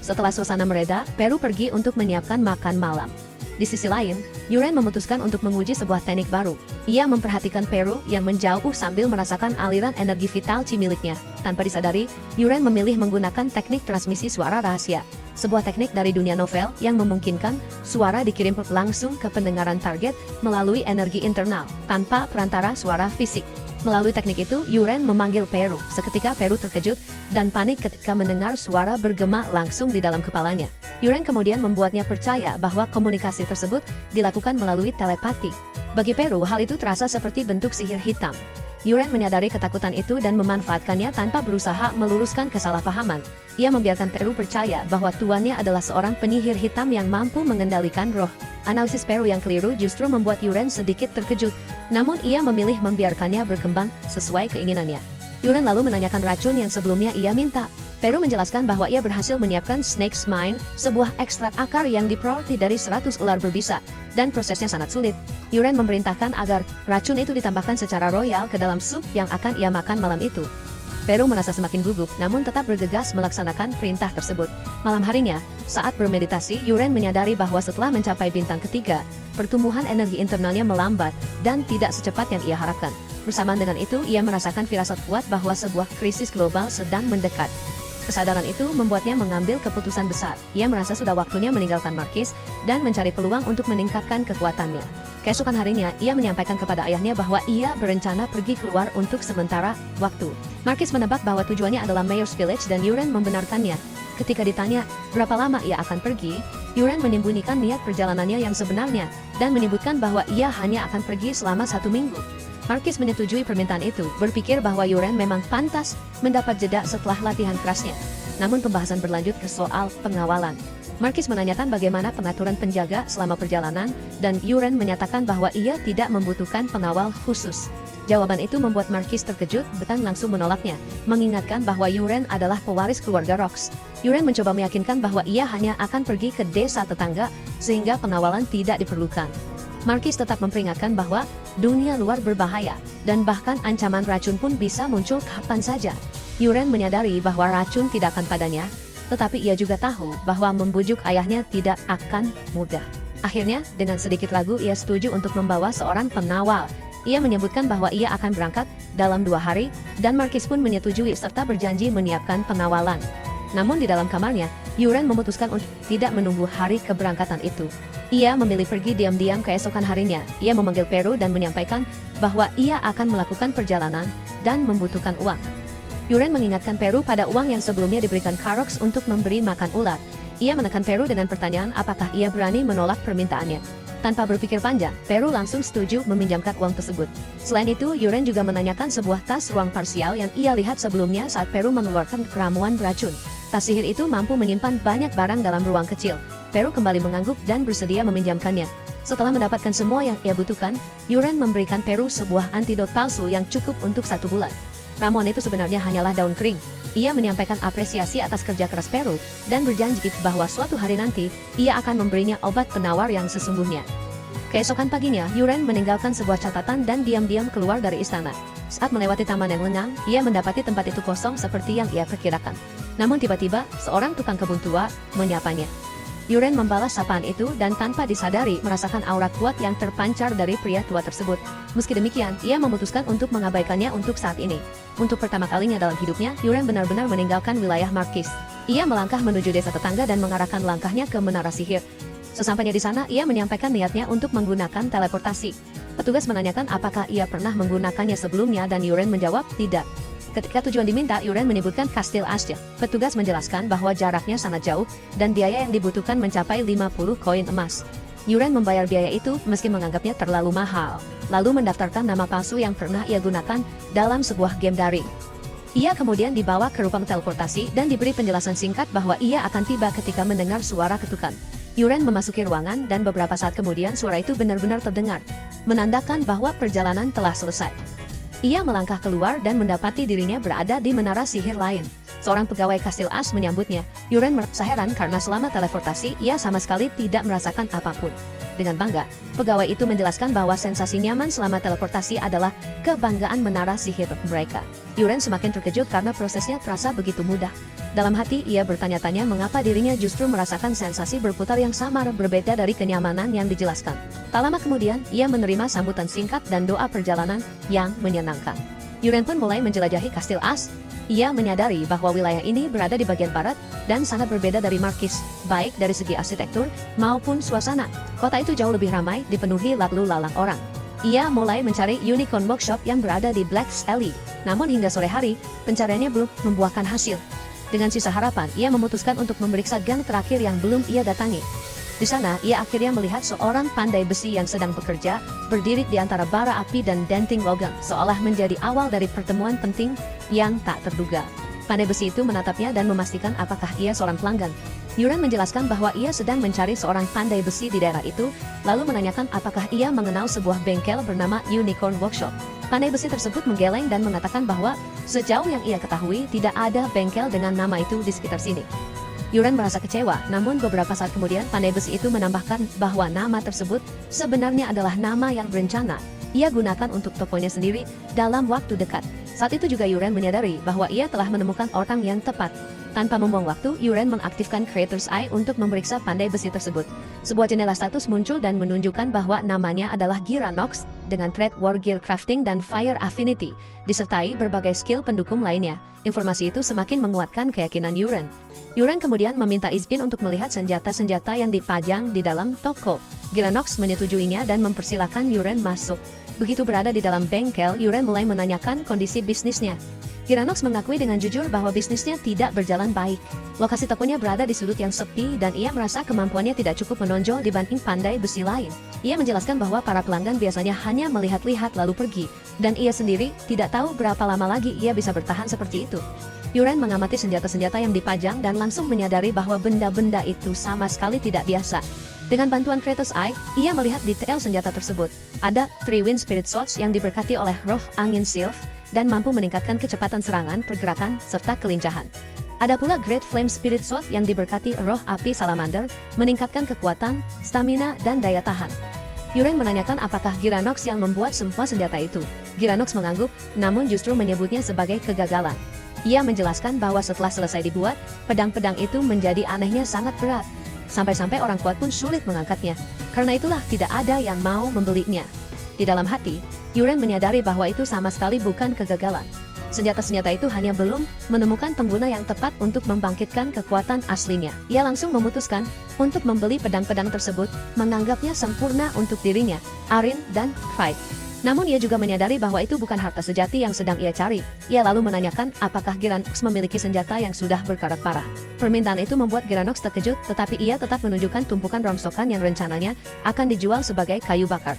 Setelah suasana mereda, Peru pergi untuk menyiapkan makan malam. Di sisi lain, Yuren memutuskan untuk menguji sebuah teknik baru. Ia memperhatikan Peru yang menjauh sambil merasakan aliran energi vital Chi miliknya. Tanpa disadari, Yuren memilih menggunakan teknik transmisi suara rahasia. Sebuah teknik dari dunia novel yang memungkinkan suara dikirim langsung ke pendengaran target melalui energi internal, tanpa perantara suara fisik. Melalui teknik itu, Yuren memanggil Peru. Seketika Peru terkejut dan panik ketika mendengar suara bergema langsung di dalam kepalanya. Yuren kemudian membuatnya percaya bahwa komunikasi tersebut dilakukan melalui telepati. Bagi Peru, hal itu terasa seperti bentuk sihir hitam. Yuren menyadari ketakutan itu dan memanfaatkannya tanpa berusaha meluruskan kesalahpahaman. Ia membiarkan Peru percaya bahwa tuannya adalah seorang penyihir hitam yang mampu mengendalikan roh. Analisis Peru yang keliru justru membuat Yuren sedikit terkejut, namun ia memilih membiarkannya berkembang sesuai keinginannya. Yuren lalu menanyakan racun yang sebelumnya ia minta. Peru menjelaskan bahwa ia berhasil menyiapkan Snake's Mind, sebuah ekstrak akar yang diperoleh dari 100 ular berbisa, dan prosesnya sangat sulit. Yuren memerintahkan agar racun itu ditambahkan secara royal ke dalam sup yang akan ia makan malam itu. Peru merasa semakin gugup, namun tetap bergegas melaksanakan perintah tersebut. Malam harinya, saat bermeditasi, Yuren menyadari bahwa setelah mencapai bintang ketiga, pertumbuhan energi internalnya melambat dan tidak secepat yang ia harapkan. Bersamaan dengan itu, ia merasakan firasat kuat bahwa sebuah krisis global sedang mendekat. Kesadaran itu membuatnya mengambil keputusan besar. Ia merasa sudah waktunya meninggalkan Marquis dan mencari peluang untuk meningkatkan kekuatannya. Keesokan harinya, ia menyampaikan kepada ayahnya bahwa ia berencana pergi keluar untuk sementara waktu. Marquis menebak bahwa tujuannya adalah Mayor's Village dan Yuren membenarkannya. Ketika ditanya berapa lama ia akan pergi, Yuren menyembunyikan niat perjalanannya yang sebenarnya dan menyebutkan bahwa ia hanya akan pergi selama 1 minggu. Marquis menyetujui permintaan itu, berpikir bahwa Yuren memang pantas mendapat jeda setelah latihan kerasnya. Namun pembahasan berlanjut ke soal pengawalan. Marquis menanyakan bagaimana pengaturan penjaga selama perjalanan, dan Yuren menyatakan bahwa ia tidak membutuhkan pengawal khusus. Jawaban itu membuat Marquis terkejut dan langsung menolaknya, mengingatkan bahwa Yuren adalah pewaris keluarga Rox. Yuren mencoba meyakinkan bahwa ia hanya akan pergi ke desa tetangga, sehingga pengawalan tidak diperlukan. Marquis tetap memperingatkan bahwa dunia luar berbahaya, dan bahkan ancaman racun pun bisa muncul kapan saja. Yuren menyadari bahwa racun tidak akan padanya, tetapi ia juga tahu bahwa membujuk ayahnya tidak akan mudah. Akhirnya, dengan sedikit ragu ia setuju untuk membawa seorang pengawal. Ia menyebutkan bahwa ia akan berangkat dalam 2 hari, dan Marquis pun menyetujui serta berjanji menyiapkan pengawalan. Namun di dalam kamarnya, Yuren memutuskan untuk tidak menunggu hari keberangkatan itu. Ia memilih pergi diam-diam keesokan harinya. Ia memanggil Peru dan menyampaikan bahwa ia akan melakukan perjalanan dan membutuhkan uang. Yuren mengingatkan Peru pada uang yang sebelumnya diberikan Karox untuk memberi makan ular. Ia menekan Peru dengan pertanyaan apakah ia berani menolak permintaannya. Tanpa berpikir panjang, Peru langsung setuju meminjamkan uang tersebut. Selain itu, Yuren juga menanyakan sebuah tas ruang parsial yang ia lihat sebelumnya saat Peru mengeluarkan ramuan beracun. Tas sihir itu mampu menyimpan banyak barang dalam ruang kecil. Peru kembali mengangguk dan bersedia meminjamkannya. Setelah mendapatkan semua yang ia butuhkan, Yuren memberikan Peru sebuah antidot palsu yang cukup untuk 1 bulan. Ramuan itu sebenarnya hanyalah daun kering. Ia menyampaikan apresiasi atas kerja keras Peru, dan berjanji bahwa suatu hari nanti, ia akan memberinya obat penawar yang sesungguhnya. Keesokan paginya, Yuren meninggalkan sebuah catatan dan diam-diam keluar dari istana. Saat melewati taman yang lengang, ia mendapati tempat itu kosong seperti yang ia perkirakan. Namun tiba-tiba, seorang tukang kebun tua menyapanya. Yuren membalas sapaan itu dan tanpa disadari merasakan aura kuat yang terpancar dari pria tua tersebut. Meski demikian, ia memutuskan untuk mengabaikannya untuk saat ini. Untuk pertama kalinya dalam hidupnya, Yuren benar-benar meninggalkan wilayah Marquis. Ia melangkah menuju desa tetangga dan mengarahkan langkahnya ke menara sihir. Sesampainya di sana, ia menyampaikan niatnya untuk menggunakan teleportasi. Petugas menanyakan apakah ia pernah menggunakannya sebelumnya dan Yuren menjawab tidak. Ketika tujuan diminta, Yuren menyebutkan Kastil Asja. Petugas menjelaskan bahwa jaraknya sangat jauh dan biaya yang dibutuhkan mencapai 50 koin emas. Yuren membayar biaya itu meski menganggapnya terlalu mahal, lalu mendaftarkan nama palsu yang pernah ia gunakan dalam sebuah game daring. Ia kemudian dibawa ke ruang teleportasi dan diberi penjelasan singkat bahwa ia akan tiba ketika mendengar suara ketukan. Yuren memasuki ruangan dan beberapa saat kemudian suara itu benar-benar terdengar, menandakan bahwa perjalanan telah selesai. Ia melangkah keluar dan mendapati dirinya berada di menara sihir lain. Seorang pegawai Kastil As menyambutnya. Yuren merasa heran karena selama teleportasi ia sama sekali tidak merasakan apapun. Dengan bangga, pegawai itu menjelaskan bahwa sensasi nyaman selama teleportasi adalah kebanggaan menara sihir mereka. Yuren semakin terkejut karena prosesnya terasa begitu mudah. Dalam hati ia bertanya-tanya mengapa dirinya justru merasakan sensasi berputar yang samar berbeda dari kenyamanan yang dijelaskan. Tak lama kemudian, ia menerima sambutan singkat dan doa perjalanan yang menyenangkan. Yuren pun mulai menjelajahi Kastil As. Ia menyadari bahwa wilayah ini berada di bagian barat dan sangat berbeda dari Marquis, baik dari segi arsitektur maupun suasana. Kota itu jauh lebih ramai, dipenuhi lalu lalang orang. Ia mulai mencari Unicorn Workshop yang berada di Black's Alley. Namun hingga sore hari, pencariannya belum membuahkan hasil. Dengan sisa harapan, ia memutuskan untuk memeriksa gang terakhir yang belum ia datangi. Di sana, ia akhirnya melihat seorang pandai besi yang sedang bekerja, berdiri di antara bara api dan denting logam, seolah menjadi awal dari pertemuan penting yang tak terduga. Pandai besi itu menatapnya dan memastikan apakah ia seorang pelanggan. Yuren menjelaskan bahwa ia sedang mencari seorang pandai besi di daerah itu, lalu menanyakan apakah ia mengenal sebuah bengkel bernama Unicorn Workshop. Pandai besi tersebut menggeleng dan mengatakan bahwa sejauh yang ia ketahui tidak ada bengkel dengan nama itu di sekitar sini. Yuren merasa kecewa, namun beberapa saat kemudian pandai besi itu menambahkan bahwa nama tersebut sebenarnya adalah nama yang berencana ia gunakan untuk tokonya sendiri dalam waktu dekat. Saat itu juga Yuren menyadari bahwa ia telah menemukan orang yang tepat. Tanpa membuang waktu, Yuren mengaktifkan Creator's Eye untuk memeriksa pandai besi tersebut. Sebuah jendela status muncul dan menunjukkan bahwa namanya adalah Giranox dengan trait War Gear Crafting dan Fire Affinity, disertai berbagai skill pendukung lainnya. Informasi itu semakin menguatkan keyakinan Yuren. Yuren kemudian meminta izin untuk melihat senjata-senjata yang dipajang di dalam toko. Giranox menyetujuinya dan mempersilahkan Yuren masuk. Begitu berada di dalam bengkel, Yuren mulai menanyakan kondisi bisnisnya. Giranox mengakui dengan jujur bahwa bisnisnya tidak berjalan baik. Lokasi tokonya berada di sudut yang sepi dan ia merasa kemampuannya tidak cukup menonjol dibanding pandai besi lain. Ia menjelaskan bahwa para pelanggan biasanya hanya melihat-lihat lalu pergi, dan ia sendiri tidak tahu berapa lama lagi ia bisa bertahan seperti itu. Yuren mengamati senjata-senjata yang dipajang dan langsung menyadari bahwa benda-benda itu sama sekali tidak biasa. Dengan bantuan Creator's Eye, ia melihat detail senjata tersebut. Ada 3 Wind Spirit Swords yang diberkati oleh roh angin Sylph dan mampu meningkatkan kecepatan serangan, pergerakan, serta kelincahan. Ada pula Great Flame Spirit Sword yang diberkati roh api Salamander, meningkatkan kekuatan, stamina, dan daya tahan. Yuren menanyakan apakah Giranox yang membuat semua senjata itu. Giranox mengangguk, namun justru menyebutnya sebagai kegagalan. Ia menjelaskan bahwa setelah selesai dibuat, pedang-pedang itu menjadi anehnya sangat berat. Sampai-sampai orang kuat pun sulit mengangkatnya. Karena itulah tidak ada yang mau membelinya. Di dalam hati, Yuren menyadari bahwa itu sama sekali bukan kegagalan. Senjata-senjata itu hanya belum menemukan pengguna yang tepat untuk membangkitkan kekuatan aslinya. Ia langsung memutuskan untuk membeli pedang-pedang tersebut, menganggapnya sempurna untuk dirinya, Arin, dan Fight. Namun ia juga menyadari bahwa itu bukan harta sejati yang sedang ia cari. Ia lalu menanyakan apakah Giranox memiliki senjata yang sudah berkarat parah. Permintaan itu membuat Giranox terkejut, tetapi ia tetap menunjukkan tumpukan rongsokan yang rencananya akan dijual sebagai kayu bakar.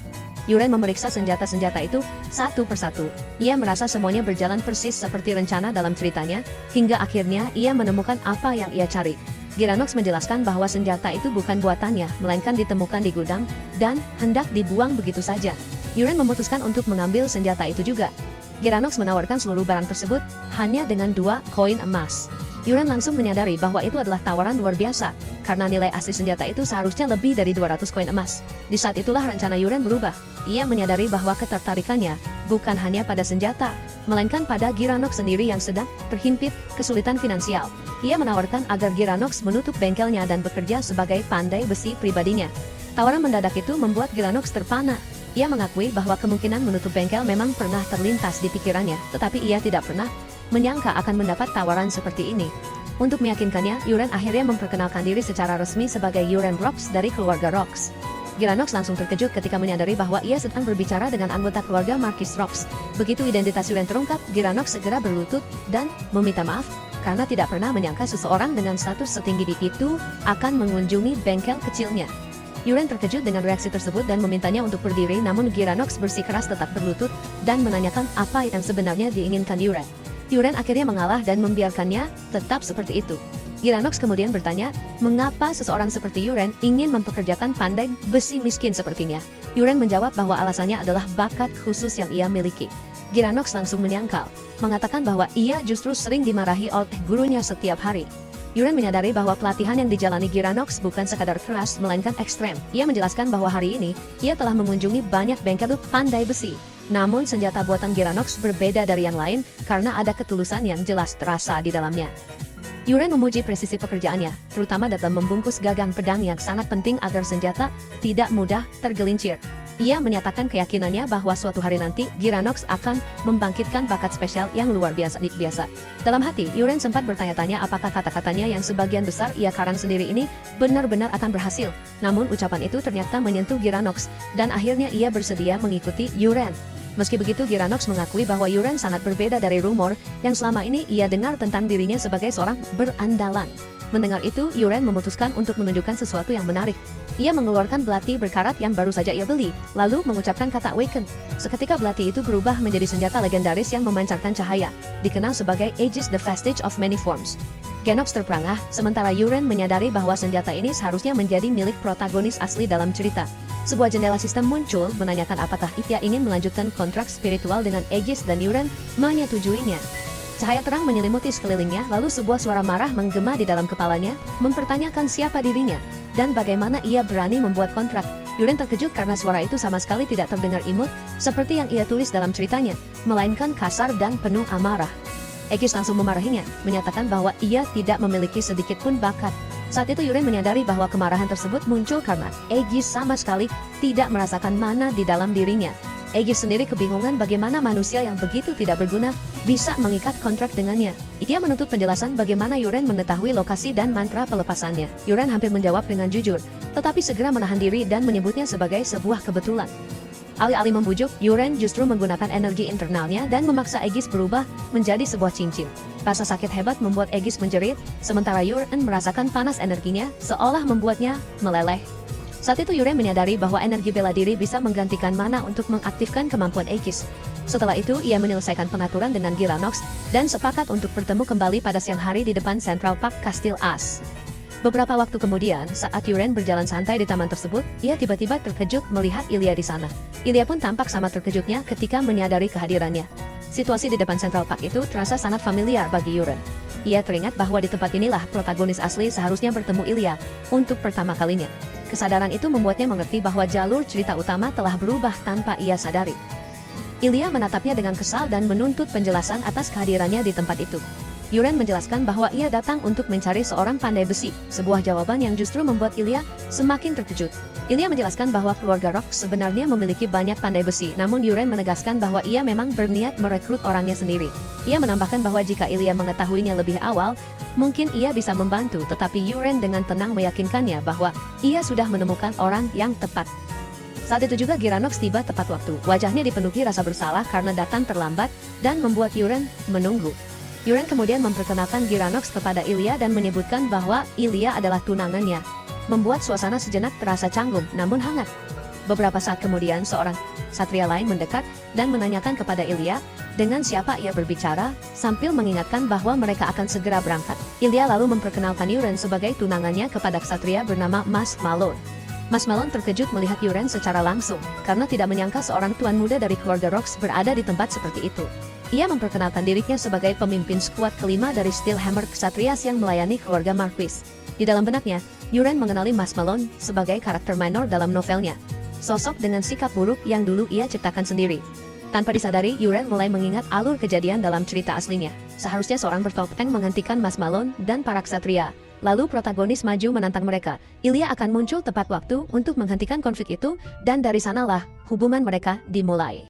Yuren memeriksa senjata-senjata itu satu persatu. Ia merasa semuanya berjalan persis seperti rencana dalam ceritanya, hingga akhirnya ia menemukan apa yang ia cari. Giranox menjelaskan bahwa senjata itu bukan buatannya, melainkan ditemukan di gudang, dan hendak dibuang begitu saja. Yuren memutuskan untuk mengambil senjata itu juga. Giranox menawarkan seluruh barang tersebut hanya dengan 2 koin emas. Yuren langsung menyadari bahwa itu adalah tawaran luar biasa, karena nilai asli senjata itu seharusnya lebih dari 200 koin emas. Di saat itulah rencana Yuren berubah. Ia menyadari bahwa ketertarikannya bukan hanya pada senjata, melainkan pada Giranox sendiri yang sedang terhimpit kesulitan finansial. Ia menawarkan agar Giranox menutup bengkelnya dan bekerja sebagai pandai besi pribadinya. Tawaran mendadak itu membuat Giranox terpana. Ia mengakui bahwa kemungkinan menutup bengkel memang pernah terlintas di pikirannya, tetapi ia tidak pernah menyangka akan mendapat tawaran seperti ini. Untuk meyakinkannya, Yuren akhirnya memperkenalkan diri secara resmi sebagai Yuren Rox dari keluarga Rox. Giranox langsung terkejut ketika menyadari bahwa ia sedang berbicara dengan anggota keluarga Marquis Rox. Begitu identitas Yuren terungkap, Giranox segera berlutut dan meminta maaf karena tidak pernah menyangka seseorang dengan status setinggi itu akan mengunjungi bengkel kecilnya. Yuren terkejut dengan reaksi tersebut dan memintanya untuk berdiri, namun Giranox bersikeras tetap berlutut dan menanyakan apa yang sebenarnya diinginkan Yuren. Yuren akhirnya mengalah dan membiarkannya tetap seperti itu. Giranox kemudian bertanya, mengapa seseorang seperti Yuren ingin mempekerjakan pandai besi miskin sepertinya? Yuren menjawab bahwa alasannya adalah bakat khusus yang ia miliki. Giranox langsung menyangkal, mengatakan bahwa ia justru sering dimarahi oleh gurunya setiap hari. Yuren menyadari bahwa pelatihan yang dijalani Giranox bukan sekadar keras, melainkan ekstrem. Ia menjelaskan bahwa hari ini, ia telah mengunjungi banyak bengkel pandai besi. Namun senjata buatan Giranox berbeda dari yang lain karena ada ketulusan yang jelas terasa di dalamnya. Yuren memuji presisi pekerjaannya, terutama dalam membungkus gagang pedang yang sangat penting agar senjata tidak mudah tergelincir. Ia menyatakan keyakinannya bahwa suatu hari nanti Giranox akan membangkitkan bakat spesial yang luar biasa. Dalam hati, Yuren sempat bertanya-tanya apakah kata-katanya yang sebagian besar ia karang sendiri ini benar-benar akan berhasil. Namun ucapan itu ternyata menyentuh Giranox, dan akhirnya ia bersedia mengikuti Yuren. Meski begitu, Giranox mengakui bahwa Yuren sangat berbeda dari rumor yang selama ini ia dengar tentang dirinya sebagai seorang berandalan. Mendengar itu, Yuren memutuskan untuk menunjukkan sesuatu yang menarik. Ia mengeluarkan belati berkarat yang baru saja ia beli, lalu mengucapkan kata Awaken. Seketika belati itu berubah menjadi senjata legendaris yang memancarkan cahaya, dikenal sebagai Aegis, the Vestige of Many Forms. Giranox terperangah, sementara Yuren menyadari bahwa senjata ini seharusnya menjadi milik protagonis asli dalam cerita. Sebuah jendela sistem muncul, menanyakan apakah ia ingin melanjutkan kontrak spiritual dengan Aegis, dan Yuren menyetujuinya. Cahaya terang menyelimuti sekelilingnya, lalu sebuah suara marah menggema di dalam kepalanya, mempertanyakan siapa dirinya, dan bagaimana ia berani membuat kontrak. Yuren terkejut karena suara itu sama sekali tidak terdengar imut, seperti yang ia tulis dalam ceritanya, melainkan kasar dan penuh amarah. Aegis langsung memarahinya, menyatakan bahwa ia tidak memiliki sedikit pun bakat. Saat itu Yuren menyadari bahwa kemarahan tersebut muncul karena Aegis sama sekali tidak merasakan mana di dalam dirinya. Aegis sendiri kebingungan bagaimana manusia yang begitu tidak berguna bisa mengikat kontrak dengannya. Dia menuntut penjelasan bagaimana Yuren mengetahui lokasi dan mantra pelepasannya. Yuren hampir menjawab dengan jujur, tetapi segera menahan diri dan menyebutnya sebagai sebuah kebetulan. Alih-alih membujuk, Yuren justru menggunakan energi internalnya dan memaksa Aegis berubah menjadi sebuah cincin. Rasa sakit hebat membuat Aegis menjerit, sementara Yuren merasakan panas energinya seolah membuatnya meleleh. Saat itu Yuren menyadari bahwa energi bela diri bisa menggantikan mana untuk mengaktifkan kemampuan Aegis. Setelah itu, ia menyelesaikan pengaturan dengan Giranox dan sepakat untuk bertemu kembali pada siang hari di depan Central Park Kastil As. Beberapa waktu kemudian, saat Yuren berjalan santai di taman tersebut, ia tiba-tiba terkejut melihat Ilya di sana. Ilya pun tampak sama terkejutnya ketika menyadari kehadirannya. Situasi di depan Central Park itu terasa sangat familiar bagi Yuren. Ia teringat bahwa di tempat inilah protagonis asli seharusnya bertemu Ilya untuk pertama kalinya. Kesadaran itu membuatnya mengerti bahwa jalur cerita utama telah berubah tanpa ia sadari. Ilya menatapnya dengan kesal dan menuntut penjelasan atas kehadirannya di tempat itu. Yuren menjelaskan bahwa ia datang untuk mencari seorang pandai besi, sebuah jawaban yang justru membuat Ilya semakin terkejut. Ilya menjelaskan bahwa keluarga Rox sebenarnya memiliki banyak pandai besi, namun Yuren menegaskan bahwa ia memang berniat merekrut orangnya sendiri. Ia menambahkan bahwa jika Ilya mengetahuinya lebih awal, mungkin ia bisa membantu, tetapi Yuren dengan tenang meyakinkannya bahwa ia sudah menemukan orang yang tepat. Saat itu juga Giranox tiba tepat waktu. Wajahnya dipenuhi rasa bersalah karena datang terlambat dan membuat Yuren menunggu. Yuren kemudian memperkenalkan Giranox kepada Ilya dan menyebutkan bahwa Ilya adalah tunangannya, membuat suasana sejenak terasa canggung namun hangat. Beberapa saat kemudian seorang satria lain mendekat dan menanyakan kepada Ilya dengan siapa ia berbicara, sambil mengingatkan bahwa mereka akan segera berangkat. Ilya lalu memperkenalkan Yuren sebagai tunangannya kepada ksatria bernama Mas Malone. Mas Malone terkejut melihat Yuren secara langsung, karena tidak menyangka seorang tuan muda dari keluarga Rox berada di tempat seperti itu. Ia memperkenalkan dirinya sebagai pemimpin skuad kelima dari Steelhammer Kshatriyas yang melayani keluarga Marquis. Di dalam benaknya, Yuren mengenali Mas Malone sebagai karakter minor dalam novelnya. Sosok dengan sikap buruk yang dulu ia ciptakan sendiri. Tanpa disadari, Yuren mulai mengingat alur kejadian dalam cerita aslinya. Seharusnya seorang bertopeng menghentikan Mas Malone dan para ksatria. Lalu protagonis maju menantang mereka. Ilya akan muncul tepat waktu untuk menghentikan konflik itu, dan dari sanalah hubungan mereka dimulai.